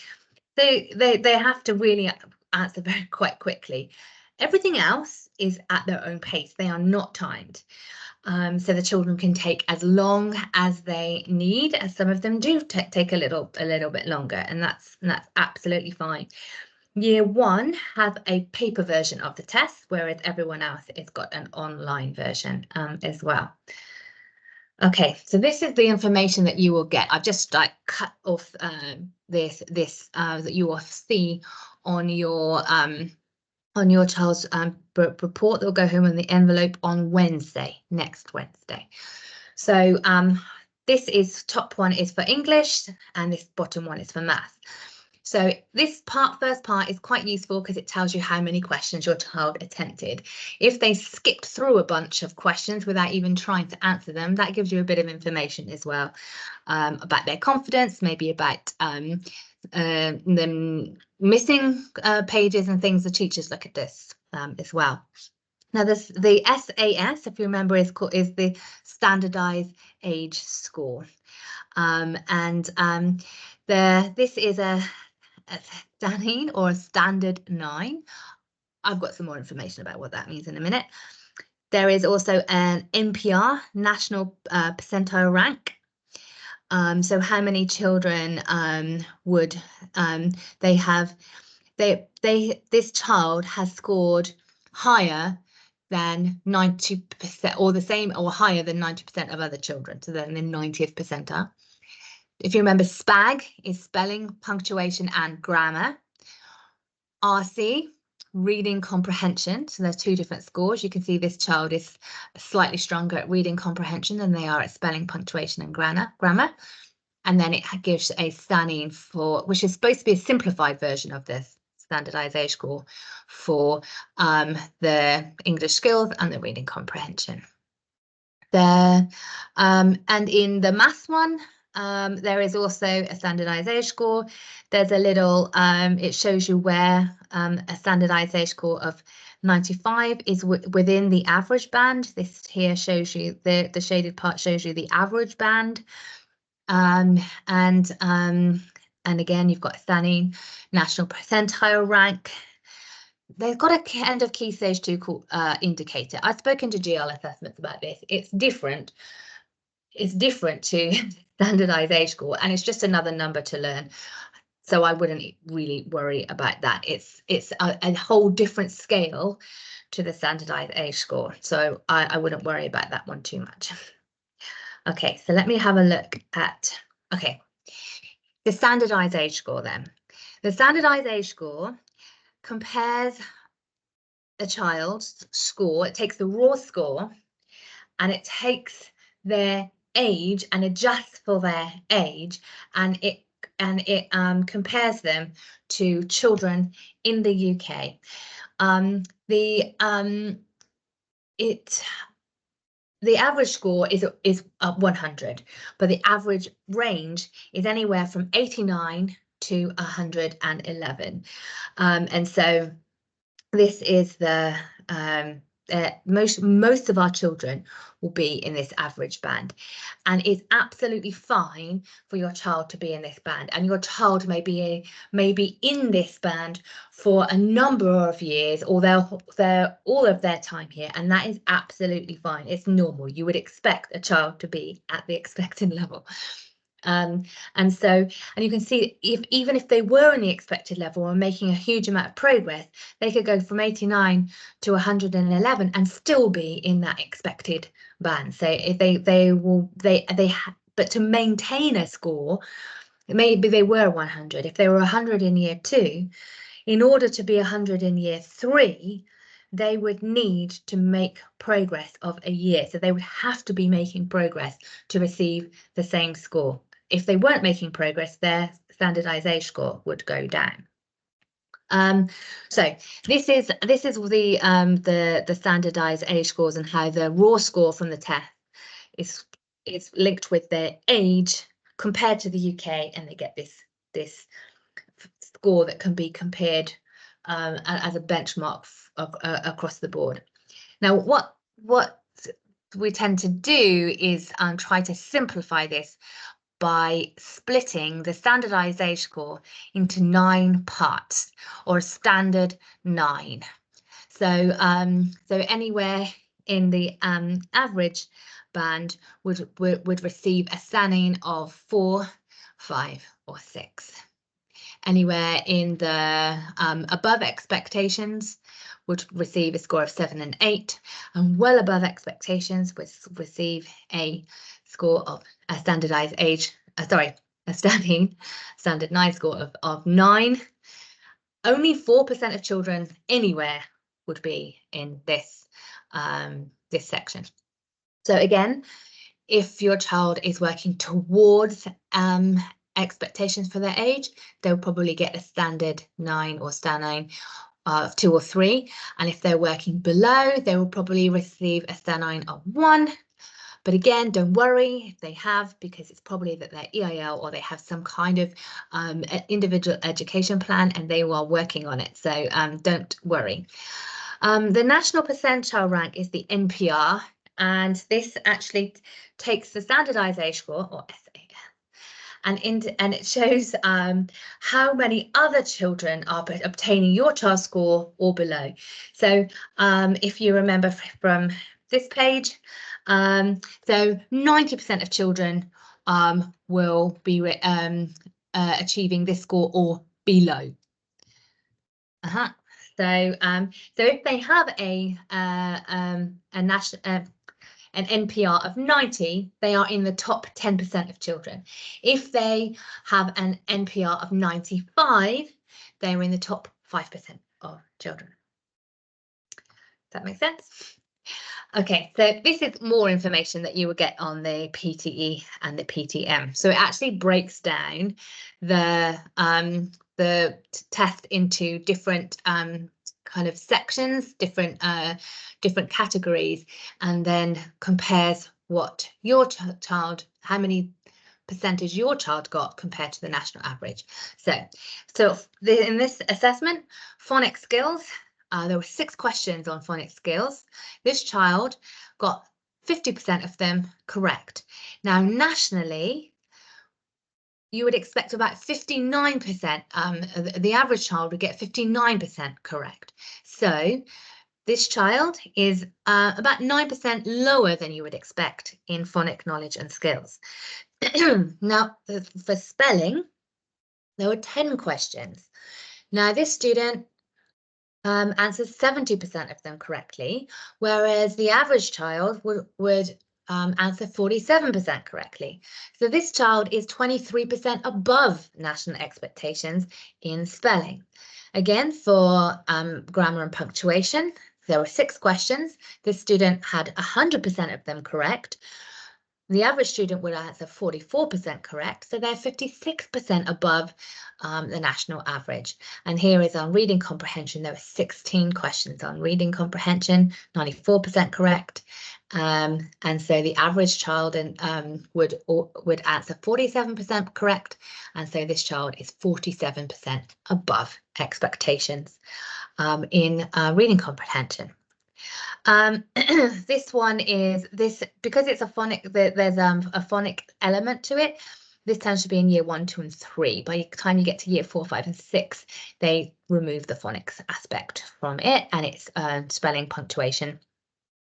they have to really answer very quite quickly. Everything else is at their own pace. They are not timed. So the children can take as long as they need, as some of them do take a little bit longer, and that's absolutely fine. Year 1 has a paper version of the test, whereas everyone else has got an online version as well. Okay, so this is the information that you will get. I've just like cut off this that you will see on your child's report. They'll go home in the envelope on Wednesday, next Wednesday. So this is top one is for English and this bottom one is for math. So this first part is quite useful because it tells you how many questions your child attempted. If they skipped through a bunch of questions without even trying to answer them, that gives you a bit of information as well about their confidence, maybe about them missing pages and things. The teachers look at this as well. Now the SAS, if you remember, is the standardized age score, this is a STANINE or a standard 9. I've got some more information about what that means in a minute. There is also an NPR, National Percentile Rank. So how many children would they have? This child has scored higher than 90% or the same or higher than 90% of other children. So they're in the 90th percentile. If you remember, SPAG is spelling, punctuation and grammar. RC, reading comprehension. So there's 2 different scores. You can see this child is slightly stronger at reading comprehension than they are at spelling, punctuation and grammar. And then it gives a STANINE which is supposed to be a simplified version of this standardized age score for the English skills and the reading comprehension. And in the maths one, there is also a standardized age score. There's a little, it shows you where a standardized age score of 95 is within the average band. This here shows you, the shaded part shows you the average band. And again, you've got STANINE, National Percentile Rank. They've got a end of key stage 2 indicator. I've spoken to GL assessments about this. It's different. It's different to standardized age score, and it's just another number to learn. So I wouldn't really worry about that. It's a whole different scale to the standardized age score. So I wouldn't worry about that one too much. Okay, so let me have a look at, the standardized age score then. The standardized age score compares a child's score. It takes the raw score and it takes their age and adjusts for their age, and it compares them to children in the UK. The average score is 100, but the average range is anywhere from 89 to 111. And so this is the most of our children will be in this average band, and it's absolutely fine for your child to be in this band, and your child may be in this band for a number of years, or they're all of their time here, and that is absolutely fine. It's normal. You would expect a child to be at the expected level. And you can see even if they were in the expected level and making a huge amount of progress, they could go from 89 to 111 and still be in that expected band. So if but to maintain a score, maybe they were 100. If they were 100 in year 2, in order to be 100 in year 3, they would need to make progress of a year. So they would have to be making progress to receive the same score. If they weren't making progress, their standardized age score would go down. So this is the standardized age scores and how the raw score from the test is linked with their age compared to the UK, and they get this score that can be compared as a benchmark across the board. Now, what we tend to do is try to simplify this by splitting the standardized age score into 9 parts, or a standard 9. So, so anywhere in the average band would receive a SANine of 4, 5, or 6. Anywhere in the above expectations would receive a score of 7 and 8, and well above expectations would receive a score of a standardized age, a standard 9 score of 9. Only 4% of children anywhere would be in this this section. So again, if your child is working towards expectations for their age, they'll probably get a standard 9 or STANine of 2 or 3. And if they're working below, they will probably receive a STANine of 1. But again, don't worry if they have, because it's probably that they're EIL or they have some kind of individual education plan and they are working on it. So don't worry. The National Percentile Rank is the NPR, and this actually takes the standardized age score, or SAL, and it shows how many other children are obtaining your child's score or below. So if you remember from this page, so 90% of children will be achieving this score or below. So, so if they have an NPR of 90, they are in the top 10% of children. If they have an NPR of 95, they're in the top 5% of children. Does that make sense? Okay, so this is more information that you will get on the PTE and the PTM. So it actually breaks down the test into different kind of sections, different categories, and then compares what your child, how many percentage your child got compared to the national average. So in this assessment, phonics skills, there were 6 questions on phonics skills. This child got 50% of them correct. Now, nationally, you would expect about 59%, the average child would get 59% correct. So this child is about 9% lower than you would expect in phonic knowledge and skills. Now, for spelling, there were 10 questions. Now, this student answers 70% of them correctly, whereas the average child would answer 47% correctly. So this child is 23% above national expectations in spelling. Again, for grammar and punctuation, there were 6 questions. This student had 100% of them correct. The average student would answer 44% correct, so they're 56% above the national average. And here is on reading comprehension. There were 16 questions on reading comprehension, 94% correct. And so the average child would answer 47% correct, and so this child is 47% above expectations in reading comprehension. This one is because it's a phonic, there's a phonic element to it. This tends to be in year 1, 2, and 3. By the time you get to year 4, 5, and 6, they remove the phonics aspect from it, and it's spelling, punctuation,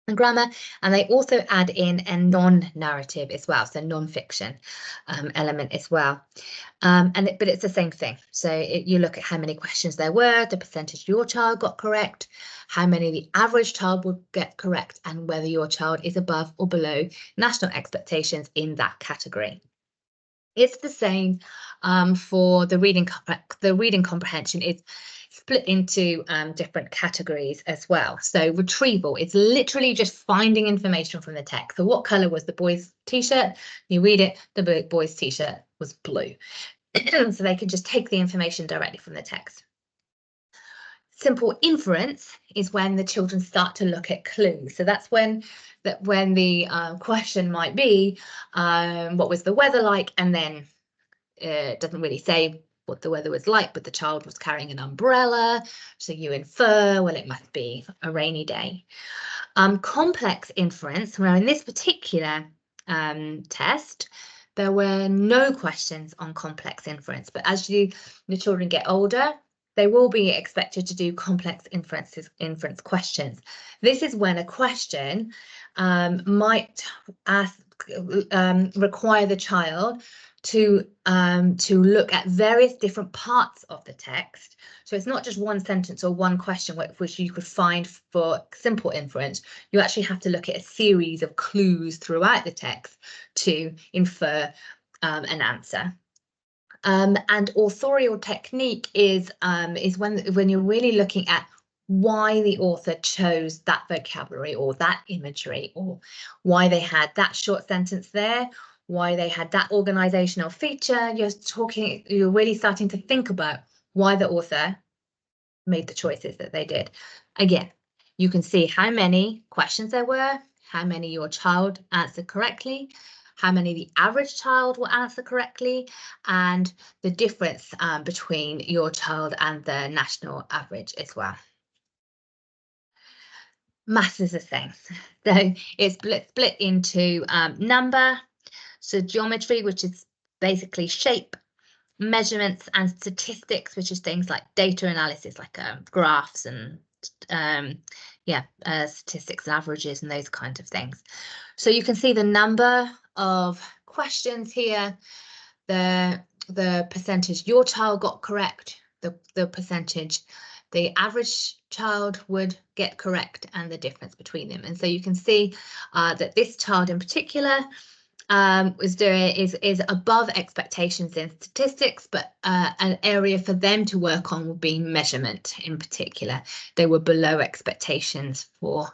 and grammar. And they also add in a non-narrative as well, so non-fiction element as well. But it's the same thing. So you look at how many questions there were, the percentage your child got correct, how many the average child would get correct, and whether your child is above or below national expectations in that category. It's the same for the reading comprehension. It's split into different categories as well. So retrieval is literally just finding information from the text. So what colour was the boy's t-shirt? You read it, the boy's t-shirt was blue. So they can just take the information directly from the text. Simple inference is when the children start to look at clues. So that's when the question might be, what was the weather like? And then it doesn't really say what the weather was like, but the child was carrying an umbrella. So you infer, well, it must be a rainy day. Complex inference, well, in this particular test, there were no questions on complex inference, but as the children get older, they will be expected to do complex inference questions. This is when a question might require the child to look at various different parts of the text. So it's not just one sentence or one question which you could find for simple inference. You actually have to look at a series of clues throughout the text to infer an answer. And authorial technique is when you're really looking at why the author chose that vocabulary or that imagery, or why they had that short sentence there, why they had that organizational feature. You're really starting to think about why the author made the choices that they did. Again, you can see how many questions there were, how many your child answered correctly, how many the average child will answer correctly, and the difference between your child and the national average as well. Maths is the same. So it's split into number, so geometry, which is basically shape, measurements, and statistics, which is things like data analysis, like graphs and statistics and averages and those kinds of things. So you can see the number of questions here, the percentage your child got correct, the percentage the average child would get correct, and the difference between them. And so you can see that this child in particular is above expectations in statistics, but an area for them to work on would be measurement in particular. They were below expectations for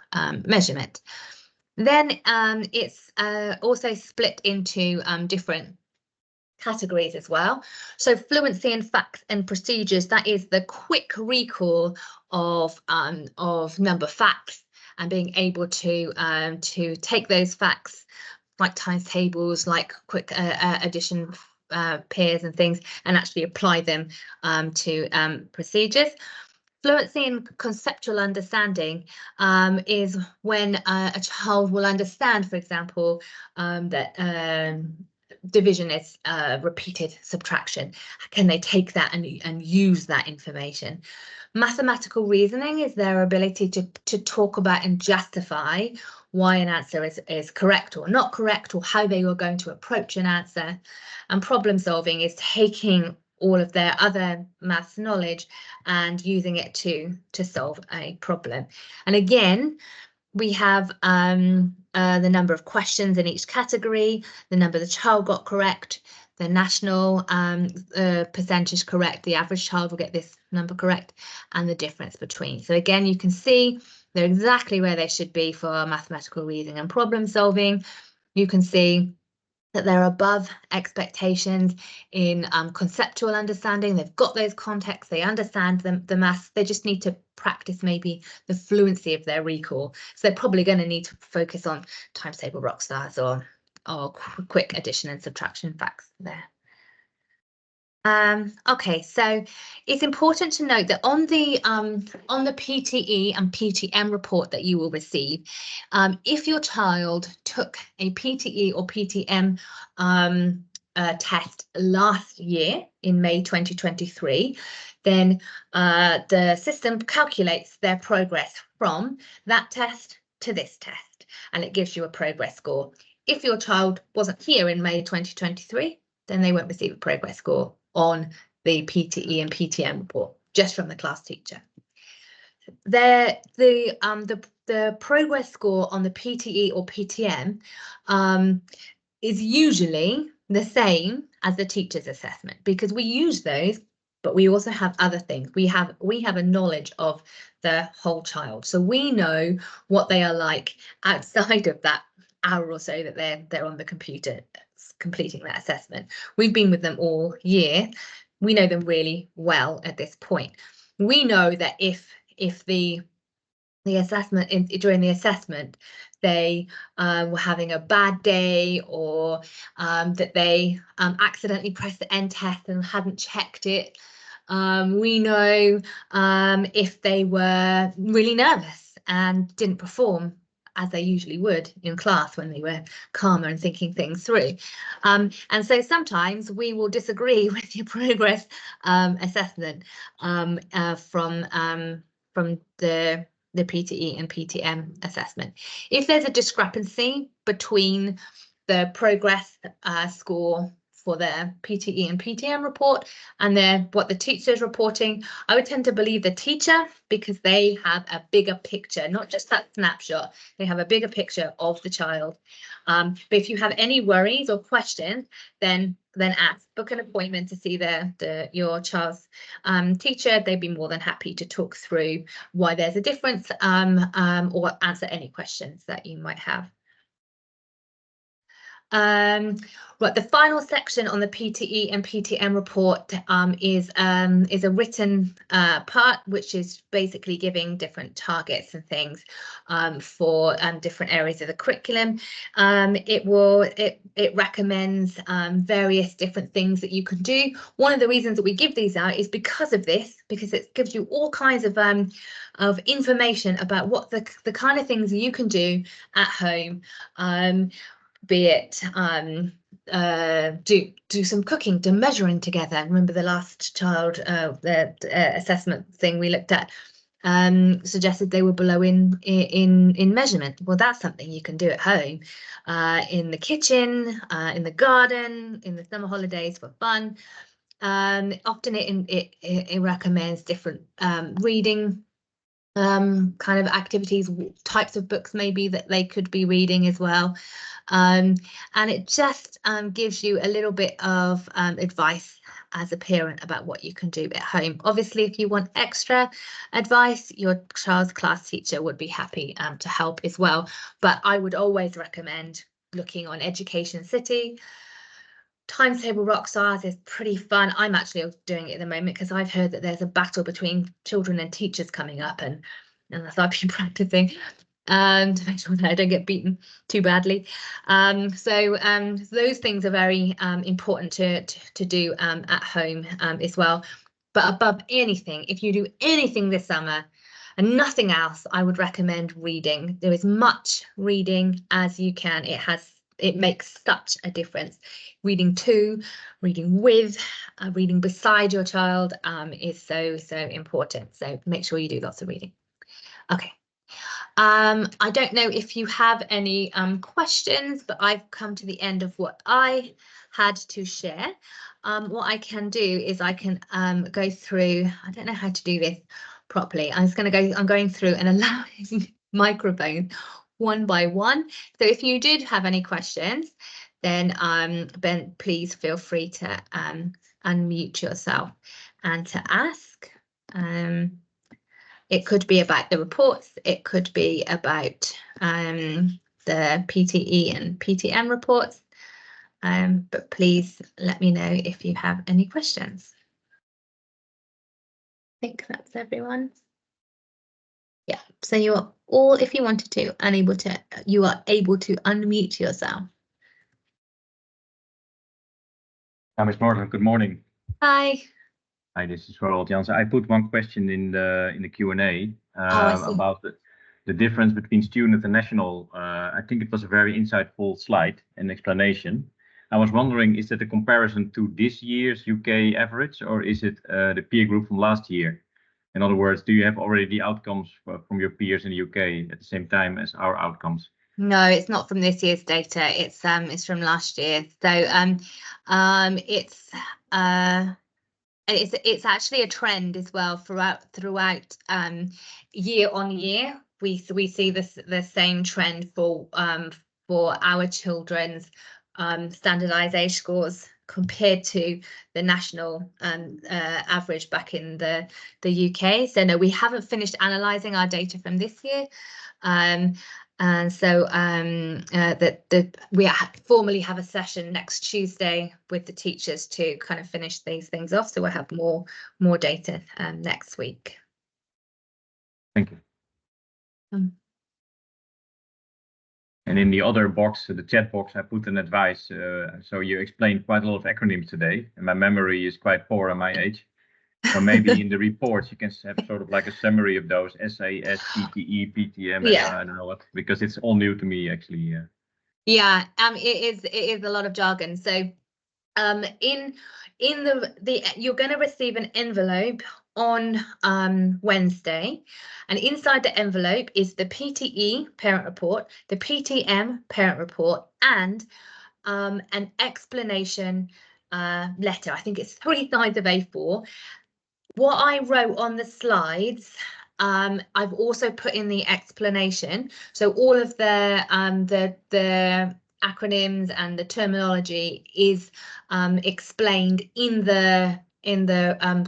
measurement. Then it's also split into different categories as well. So fluency in facts and procedures, that is the quick recall of number facts and being able to take those facts like times tables, like quick addition pairs and things, and actually apply them to procedures. Fluency in conceptual understanding is when a child will understand, for example, that division is repeated subtraction. Can they take that and use that information? Mathematical reasoning is their ability to talk about and justify why an answer is correct or not correct, or how they were going to approach an answer. And problem solving is taking all of their other maths knowledge and using it to solve a problem. And again, we have the number of questions in each category, the number the child got correct, the national percentage correct, the average child will get this number correct, and the difference between. So again, you can see they're exactly where they should be for mathematical reasoning and problem solving. You can see that they're above expectations in conceptual understanding. They've got those contexts, they understand the maths, they just need to practice maybe the fluency of their recall. So they're probably going to need to focus on times table rock stars or quick addition and subtraction facts there. Okay, so it's important to note that on the PTE and PTM report that you will receive, if your child took a PTE or PTM test last year in May 2023, then the system calculates their progress from that test to this test, and it gives you a progress score. If your child wasn't here in May 2023, then they won't receive a progress score on the PTE and PTM report, just from the class teacher. The progress score on the PTE or PTM is usually the same as the teacher's assessment, because we use those, but we also have other things. We have a knowledge of the whole child, so we know what they are like outside of that hour or so that they're on the computer completing that assessment. We've been with them all year. We know them really well at this point. We know that if the assessment during the assessment they were having a bad day, or that they accidentally pressed the end test and hadn't checked it. We know if they were really nervous and didn't perform as they usually would in class when they were calmer and thinking things through. And so sometimes we will disagree with your progress assessment from the PTE and PTM assessment. If there's a discrepancy between the progress score for the PTE and PTM report and what the teacher is reporting, I would tend to believe the teacher because they have a bigger picture, not just that snapshot. They have a bigger picture of the child. But if you have any worries or questions, then ask, book an appointment to see your child's teacher. They'd be more than happy to talk through why there's a difference or answer any questions that you might have. Right, the final section on the PTE and PTM report is a written part, which is basically giving different targets and things for different areas of the curriculum. It recommends various different things that you can do. One of the reasons that we give these out is because of this, because it gives you all kinds of information about what the kind of things you can do at home. Be it do some cooking, do measuring together. Remember the last child the assessment thing we looked at suggested they were below in measurement. Well, that's something you can do at home, in the kitchen, in the garden, in the summer holidays for fun. Often it recommends different reading kind of activities, types of books maybe that they could be reading as well. And it just gives you a little bit of advice as a parent about what you can do at home. Obviously, if you want extra advice, your child's class teacher would be happy to help as well. But I would always recommend looking on Education City. Timetable Rockstars is pretty fun. I'm actually doing it at the moment because I've heard that there's a battle between children and teachers coming up, and so I've been practicing to make sure that I don't get beaten too badly. So those things are very important to do at home as well. But above anything, if you do anything this summer and nothing else, I would recommend reading. There is much reading as you can. It makes such a difference. Reading to, reading with, reading beside your child is so important. So make sure you do lots of reading. Okay. I don't know if you have any questions, but I've come to the end of what I had to share. What I can do is I can go through, I don't know how to do this properly. I'm going through and allowing microphones one by one. So if you did have any questions, then please feel free to unmute yourself and to ask. It could be about the reports, it could be about the PTE and PTM reports, but please let me know if you have any questions. I think that's everyone. Yeah, so you are all, if you wanted to, you are able to unmute yourself. Ms. Morgan, good morning. Hi. Hi, this is Roald Jansen. I put one question in the Q&A about the difference between student and national. I think it was a very insightful slide and explanation. I was wondering, is that a comparison to this year's UK average, or is it the peer group from last year? In other words, do you have already the outcomes from your peers in the UK at the same time as our outcomes? No, it's not from this year's data. It's from last year. So it's actually a trend as well throughout year on year. We see the same trend for our children's standardization scores compared to the national average back in the UK. So no, we haven't finished analysing our data from this year. And so we formally have a session next Tuesday with the teachers to kind of finish these things off. So we'll have more data next week. Thank you. And in the other box, the chat box, I put an advice. So you explained quite a lot of acronyms today, and my memory is quite poor at my age. So maybe in the reports you can have sort of like a summary of those SAS, PTE, PTM, Yeah. and I don't know what, because it's all new to me actually. Yeah, it is a lot of jargon. So in the you're going to receive an envelope on Wednesday, and inside the envelope is the PTE parent report, the PTM parent report, and an explanation letter. I think it's 3 sides of A4. What I wrote on the slides, I've also put in the explanation. So all of the acronyms and the terminology is explained in the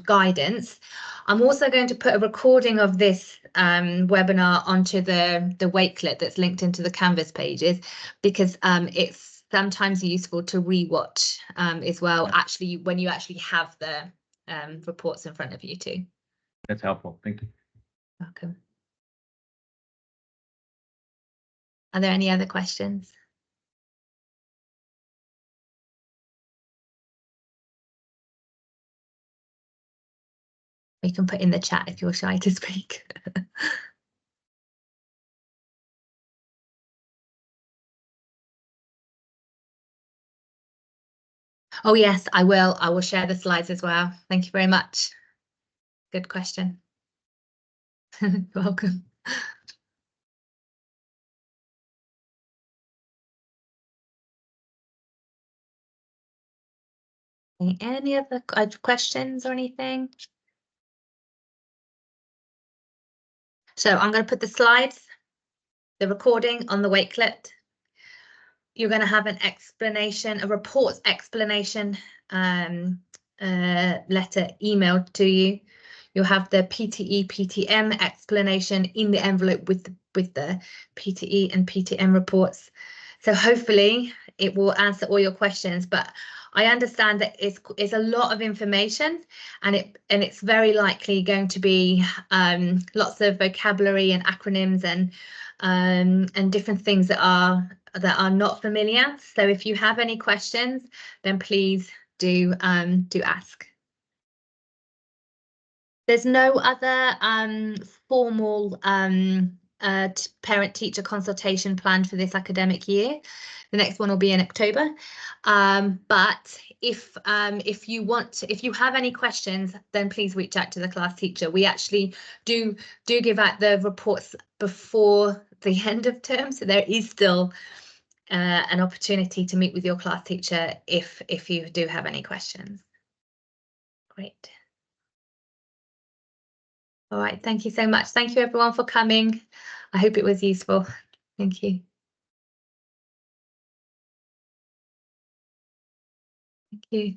guidance. I'm also going to put a recording of this webinar onto the Wakelet that's linked into the Canvas pages, because it's sometimes useful to rewatch as well, actually, when you actually have the reports in front of you too. That's helpful. Thank you. Welcome. Are there any other questions? You can put in the chat if you're shy to speak. Oh yes, I will. I will share the slides as well. Thank you very much. Good question. Welcome. Any other questions or anything? So I'm going to put the slides, the recording on the Wakelet. You're going to have an explanation, a reports explanation letter emailed to you. You'll have the PTE, PTM explanation in the envelope with the PTE and PTM reports. So hopefully it will answer all your questions, but I understand that it's a lot of information, and it's very likely going to be lots of vocabulary and acronyms and different things that are not familiar. So if you have any questions, then please do ask. There's no other formal parent-teacher consultation planned for this academic year. The next one will be in October. But if you have any questions, then please reach out to the class teacher. We actually do give out the reports before the end of term, so there is still an opportunity to meet with your class teacher if you do have any questions. Great. All right, thank you so much. Thank you everyone for coming. I hope it was useful. Thank you. Thank you.